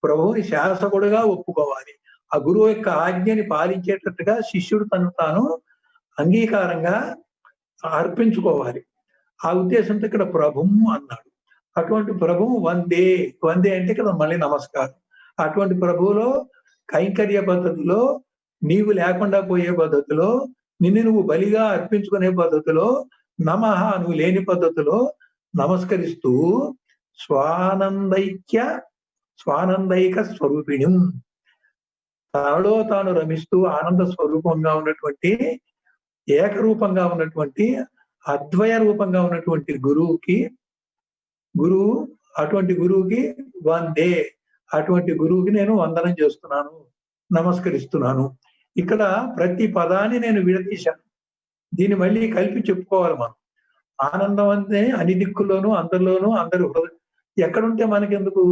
ప్రభువుని శాసకుడుగా ఒప్పుకోవాలి. ఆ గురువు యొక్క ఆజ్ఞని పాలించేటట్టుగా శిష్యుడు తను తాను అంగీకారంగా అర్పించుకోవాలి. ఆ ఉద్దేశంతో ఇక్కడ ప్రభుం అన్నాడు. అటువంటి ప్రభువు వందే. వందే అంటే ఇక్కడ మళ్ళీ నమస్కారం. అటువంటి ప్రభువులో కైంకర్య పద్ధతిలో, నీవు లేకుండా పోయే పద్ధతిలో, నిన్ను నువ్వు బలిగా అర్పించుకునే పద్ధతిలో, నమః నువ్వు లేని పద్ధతిలో నమస్కరిస్తూ స్వానందైక స్వరూపిణి, తనలో తాను రమిస్తూ ఆనంద స్వరూపంగా ఉన్నటువంటి, ఏకరూపంగా ఉన్నటువంటి, అద్వయ రూపంగా ఉన్నటువంటి అటువంటి గురువుకి వందే, అటువంటి గురువుకి నేను వందనం చేస్తున్నాను, నమస్కరిస్తున్నాను. ఇక్కడ ప్రతి పదాన్ని నేను విడదీశాను. దీన్ని మళ్ళీ కలిపి చెప్పుకోవాలి మనం. ఆనందం అంటే అన్ని దిక్కుల్లోనూ, అందరిలోనూ, అందరి ఎక్కడుంటే మనకెందుకు?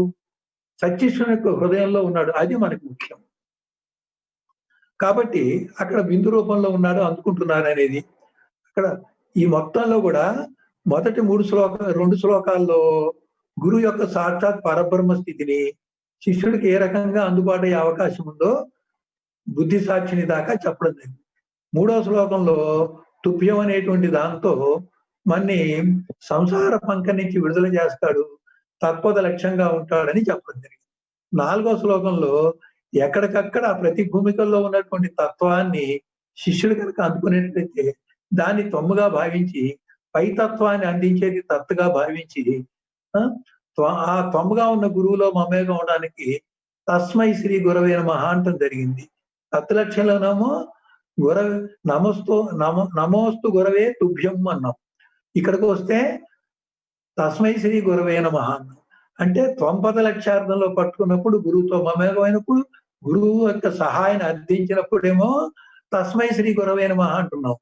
సత్యశ్వరుని యొక్క హృదయంలో ఉన్నాడు, అది మనకు ముఖ్యం. కాబట్టి అక్కడ బిందు రూపంలో ఉన్నాడు, అందుకుంటున్నాడు అనేది. అక్కడ ఈ మొత్తంలో కూడా మొదటి 2 శ్లోకాల్లో గురువు యొక్క సాక్షాత్ పరబ్రహ్మ స్థితిని శిష్యుడికి ఏ రకంగా అందుబాటు అయ్యే అవకాశం ఉందో బుద్ధి సాక్షిని దాకా చెప్పడం జరిగింది. 3వ శ్లోకంలో తుభ్యం అనేటువంటి దాంతో మన్ని సంసార పంక నుంచి విడుదల చేస్తాడు, తత్పద లక్ష్యంగా ఉంటాడని చెప్పడం జరిగింది. 4వ శ్లోకంలో ఎక్కడికక్కడ ప్రతి భూమికల్లో ఉన్నటువంటి తత్వాన్ని శిష్యుడు కనుక అందుకునేటైతే దాన్ని తొమ్ముగా భావించి, పై తత్వాన్ని అందించేది తత్తుగా భావించి, ఆ తొమ్ముగా ఉన్న గురువులో మమేగా అవడానికి తస్మై శ్రీ గురవే నమః అంటం జరిగింది. తత్లక్ష్యంలోనేమో నమోస్తు గురవే తుభ్యం అన్నాం. ఇక్కడికి వస్తే తస్మై శ్రీ గురవే నమః అన్నాం. అంటే త్వంపద లక్ష్యార్థంలో పట్టుకున్నప్పుడు, గురువుతో మమేకమైనప్పుడు, గురువు యొక్క సహాయాన్ని అర్థించినప్పుడేమో తస్మై శ్రీ గురవే నమః అంటున్నాం.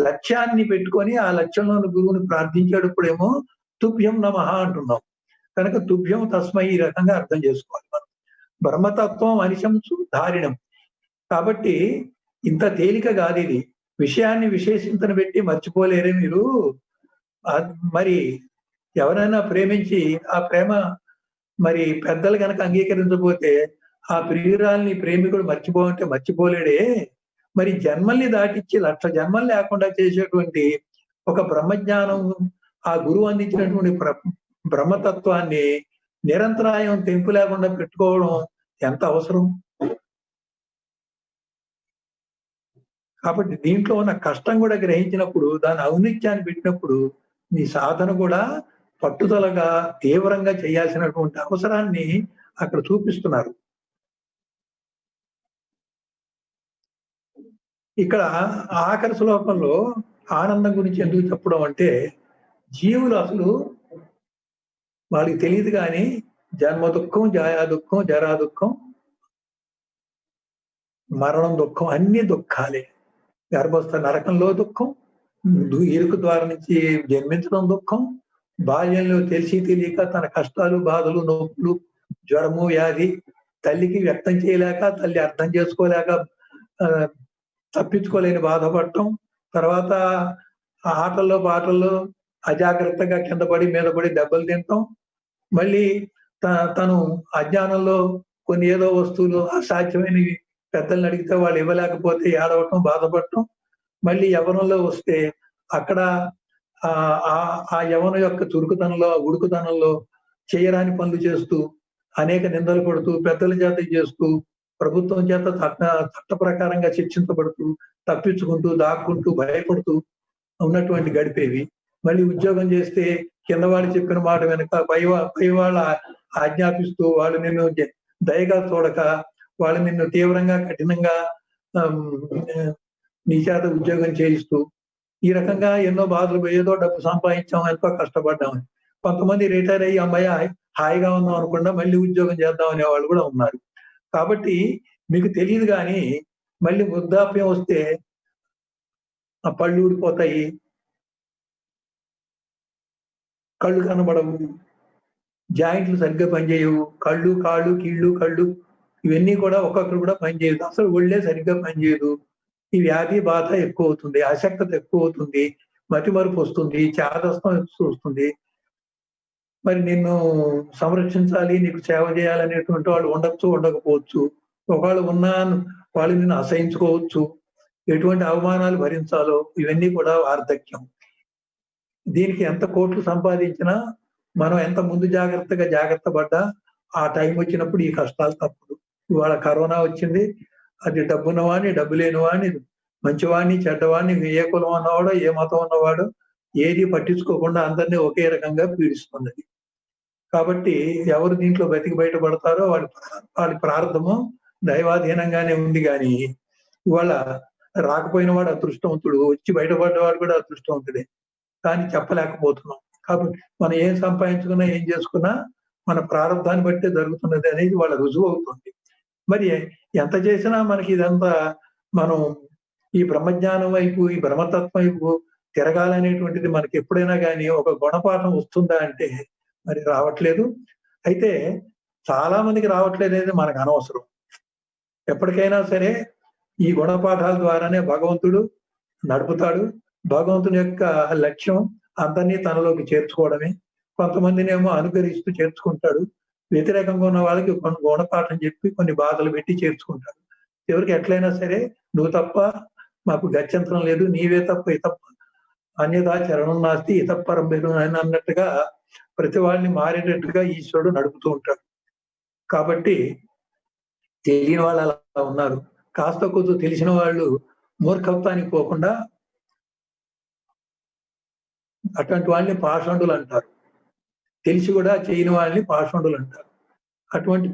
లక్ష్యాన్ని పెట్టుకొని ఆ లక్ష్యంలోని గురువుని ప్రార్థించేటప్పుడేమో తుభ్యం నమః అంటున్నాం. కనుక తుభ్యం తస్మై ఈ రకంగా అర్థం చేసుకోవాలి మనం. బ్రహ్మతత్వం అనిశంసు ధారిణం. కాబట్టి ఇంత తేలిక కాదు ఇది. విషయాన్ని విశేషింతను పెట్టి మర్చిపోలేరే మీరు. మరి ఎవరైనా ప్రేమించి ఆ ప్రేమ మరి పెద్దలు గనక అంగీకరించకపోతే ఆ ప్రియురాల్ని ప్రేమికుడు మర్చిపోవంటే మర్చిపోలేడే. మరి జన్మల్ని దాటిచ్చి 1,00,000 జన్మలు లేకుండా చేసేటువంటి ఒక బ్రహ్మజ్ఞానం, ఆ గురువు అందించినటువంటి బ్రహ్మతత్వాన్ని నిరంతరాయం తెంపు లేకుండా పెట్టుకోవడం ఎంత అవసరం. కాబట్టి దీంట్లో ఉన్న కష్టం కూడా గ్రహించినప్పుడు, దాని ఔన్నిత్యాన్ని పెట్టినప్పుడు, నీ సాధన కూడా పట్టుదలగా, తీవ్రంగా చేయాల్సినటువంటి అవసరాన్ని అక్కడ చూపిస్తున్నారు. ఇక్కడ ఆఖరి శ్లోకంలో ఆనందం గురించి ఎందుకు చెప్పడం అంటే, జీవులు అసలు వాళ్ళకి తెలియదు గాని జన్మ దుఃఖం, జాయా దుఃఖం, జరా దుఃఖం, మరణం దుఃఖం అన్ని దుఃఖాలే. గర్భస్థ నరకంలో దుఃఖం, ఇరుకు ద్వారం నుంచి జన్మించడం దుఃఖం, బాల్యంలో తెలిసి తెలియక తన కష్టాలు, బాధలు, నొప్పులు, జ్వరము, వ్యాధి తల్లికి వ్యక్తం చేయలేక, తల్లి అర్థం చేసుకోలేక తప్పించుకోలేని బాధపడటం, తర్వాత ఆటల్లో పాటల్లో అజాగ్రత్తగా కింద పడి మీద పడి దెబ్బలు తినటం, మళ్ళీ తను అజ్ఞానంలో కొన్ని ఏదో వస్తువులు అసాధ్యమైనవి పెద్దల్ని అడిగితే వాళ్ళు ఇవ్వలేకపోతే ఏడవటం, బాధపడటం, మళ్ళీ యవ్వనంలో వస్తే అక్కడ ఆ యవ్వనం యొక్క చురుకుతనంలో, ఉడుకుతనంలో చేయరాని పనులు చేస్తూ, అనేక నిందలు పడుతూ, పెద్దల చేత చేస్తూ, ప్రభుత్వం చేత చట్ట ప్రకారంగా శిక్షించబడుతూ, తప్పించుకుంటూ, దాక్కుంటూ, భయపడుతూ ఉన్నటువంటి గడిపేవి. మళ్ళీ ఉద్యోగం చేస్తే కింద వాళ్ళు చెప్పిన మాట వెనక పై వాళ్ళ ఆజ్ఞాపిస్తూ, వాళ్ళు నిన్ను దయగా చూడక, వాళ్ళు నిన్ను తీవ్రంగా, కఠినంగా నీ చేత ఉద్యోగం చేయిస్తూ, ఈ రకంగా ఎన్నో బాధలు, ఏదో డబ్బు సంపాదించాం, ఎంతో కష్టపడ్డామని. కొంతమంది రిటైర్ అయ్యి అమ్మాయి హాయిగా ఉందాం అనుకుండా మళ్ళీ ఉద్యోగం చేద్దాం అనే వాళ్ళు కూడా ఉన్నారు. కాబట్టి మీకు తెలియదు కానీ మళ్ళీ వృద్ధాప్యం వస్తే ఆ పళ్ళు ఊడిపోతాయి, కళ్ళు కనబడవు, జాయింట్లు సరిగ్గా పనిచేయవు, కళ్ళు, కాళ్ళు, కీళ్ళు, కళ్ళు ఇవన్నీ కూడా ఒక్కొక్కరు కూడా పనిచేయదు. అసలు ఒళ్ళే సరిగ్గా పనిచేయదు. ఈ వ్యాధి బాధ ఎక్కువ అవుతుంది, అశక్తత ఎక్కువ అవుతుంది, మతిమరుపు వస్తుంది, చాదస్తం వస్తుంది. మరి నిన్ను సంరక్షించాలి, నీకు సేవ చేయాలనేటువంటి వాళ్ళు ఉండొచ్చు, ఉండకపోవచ్చు. ఒకవేళ ఉన్నా వాళ్ళు నిన్ను అసహించుకోవచ్చు. ఎటువంటి అవమానాలు భరించాలో ఇవన్నీ కూడా వార్ధక్యం. దీనికి ఎంత కోట్లు సంపాదించినా, మనం ఎంత ముందు జాగ్రత్త పడ్డా ఆ టైం వచ్చినప్పుడు ఈ కష్టాలు తప్పదు. ఇవాళ కరోనా వచ్చింది, అది డబ్బున్నవాడిని, డబ్బు లేనివాడిని, మంచివాడిని, చెడ్డవాడిని, ఏ కులం ఉన్నవాడో, ఏ మతం ఉన్నవాడో ఏది పట్టించుకోకుండా అందరినీ ఒకే రకంగా పీడిస్తున్నది. కాబట్టి ఎవరు దీంట్లో బతికి బయటపడతారో వాళ్ళ ప్రారంధము దైవాధీనంగానే ఉంది కానీ, ఇవాళ రాకపోయిన వాడు అదృష్టవంతుడు, వచ్చి బయటపడ్డవాడు కూడా అదృష్టవంతుడే. కానీ చెప్పలేకపోతున్నాం. కాబట్టి మనం ఏం సంపాదించుకున్నా, ఏం చేసుకున్నా మన ప్రారంధాన్ని బట్టే జరుగుతున్నది అనేది వాళ్ళ రుజువు అవుతుంది. మరి ఎంత చేసినా మనకి ఇదంతా మనం ఈ బ్రహ్మజ్ఞానం వైపు, ఈ బ్రహ్మతత్వం వైపు తిరగాలనేటువంటిది మనకి ఎప్పుడైనా కానీ ఒక గుణపాఠం వస్తుందా అంటే మరి రావట్లేదు. అయితే చాలా మందికి రావట్లేదు అనేది మనకు అనవసరం. ఎప్పటికైనా సరే ఈ గుణపాఠాల ద్వారానే భగవంతుడు నడుపుతాడు. భగవంతుని యొక్క లక్ష్యం అందరినీ తనలోకి చేర్చుకోవడమే. కొంతమందినేమో అనుకరిస్తూ చేర్చుకుంటాడు. వ్యతిరేకంగా ఉన్న వాళ్ళకి కొన్ని గుణపాఠం చెప్పి కొన్ని బాధలు పెట్టి చేర్చుకుంటాడు. చివరికి ఎట్లయినా సరే నువ్వు తప్ప మాకు గత్యంతరం లేదు, నీవే తప్ప ఇతప్ప అన్యథా చరణం నాస్తి ఇతప్పరం వేరు అని అన్నట్టుగా ప్రతి వాళ్ళని మారేటట్టుగా ఈశ్వరుడు నడుపుతూ ఉంటాడు. కాబట్టి తెలియని వాళ్ళు అలా ఉన్నారు. కాస్త కొంచెం తెలిసిన వాళ్ళు మూర్ఖత్వానికి పోకుండా అటువంటి వాళ్ళని పాషండులు అంటారు. తెలిసి కూడా చేయని వాళ్ళని పాషండులు అంటారు. అటువంటి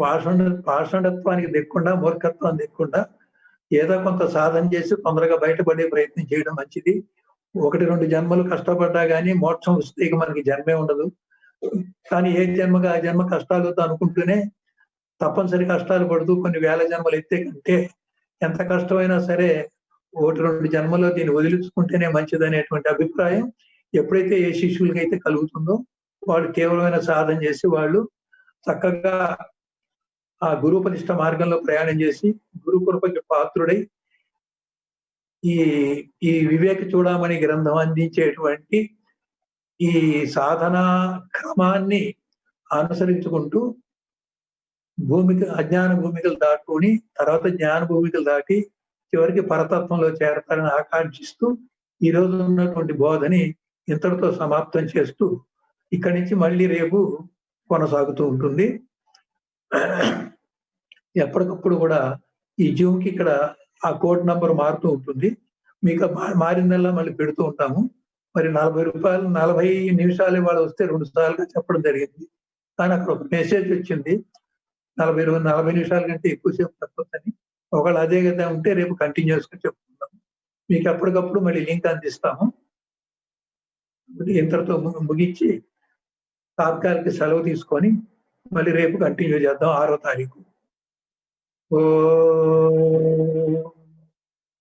పాషండత్వానికి దిక్కుండా, మూర్ఖత్వాన్ని దిక్కుండా ఏదో కొంత సాధన చేసి తొందరగా బయటపడే ప్రయత్నం చేయడం మంచిది. 1-2 జన్మలు కష్టపడ్డా గానీ మోక్షం వస్తే ఇక మనకి జన్మే ఉండదు. కానీ ఏ జన్మగా ఆ జన్మ కష్టాలతో అనుకుంటూనే తప్పనిసరి కష్టాలు పడుతూ కొన్ని వేల జన్మలు ఎత్తే కంటే ఎంత కష్టమైనా సరే 1-2 జన్మలో దీన్ని వదిలించుకుంటేనే మంచిదనేటువంటి అభిప్రాయం ఎప్పుడైతే ఏ శిష్యులకైతే కలుగుతుందో వాళ్ళు తీవ్రమైన సాధన చేసి వాళ్ళు చక్కగా ఆ గురుపరిష్ట మార్గంలో ప్రయాణం చేసి గురు కృపకి పాత్రుడై ఈ ఈ వివేక చూడమని గ్రంథం అందించేటువంటి ఈ సాధనా క్రమాన్ని అనుసరించుకుంటూ భూమికి అజ్ఞాన భూమికలు దాటుకొని తర్వాత జ్ఞాన భూమికలు దాటి చివరికి పరతత్వంలో చేరతారని ఆకాంక్షిస్తూ ఈ రోజు ఉన్నటువంటి బోధని ఇంతటితో సమాప్తం చేస్తూ ఇక్కడి నుంచి మళ్ళీ రేపు కొనసాగుతూ ఉంటుంది. ఎప్పటికప్పుడు కూడా ఈ జూమ్కి ఇక్కడ ఆ కోడ్ నంబర్ మారుతూ ఉంటుంది. మీకు మారిందల్లా మళ్ళీ పెడుతూ ఉంటాము. మరి 40 రూపాయలు 40 నిమిషాలు ఇవాళ వస్తే 2 సార్లుగా చెప్పడం జరిగింది. కానీ అక్కడ ఒక మెసేజ్ వచ్చింది 40 నిమిషాల కంటే ఎక్కువసేపు చెప్పొద్దని. ఒకవేళ అదే కదా ఉంటే రేపు కంటిన్యూస్ గా చెప్పుకుందాం. మీకు ఎప్పటికప్పుడు మళ్ళీ లింక్ అందిస్తాము. ఇంతటితో ముగించి తాత్కాలిక సెలవు తీసుకొని మళ్ళీ రేపు కంటిన్యూ చేద్దాం 6వ తారీఖు.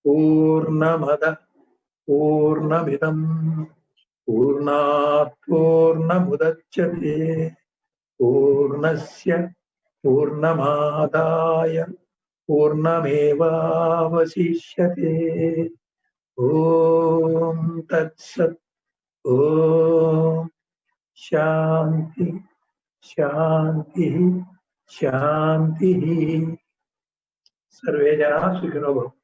పూర్ణమద పూర్ణమిదం పూర్ణాత్ పూర్ణముదచ్యతే పూర్ణస్య పూర్ణమాదాయ పూర్ణమేవావశిష్యతే. ఓం తత్సత్. ఓం శాంతి శాంతి శాంతి. సర్వే జనా సుఖినో భవంతు.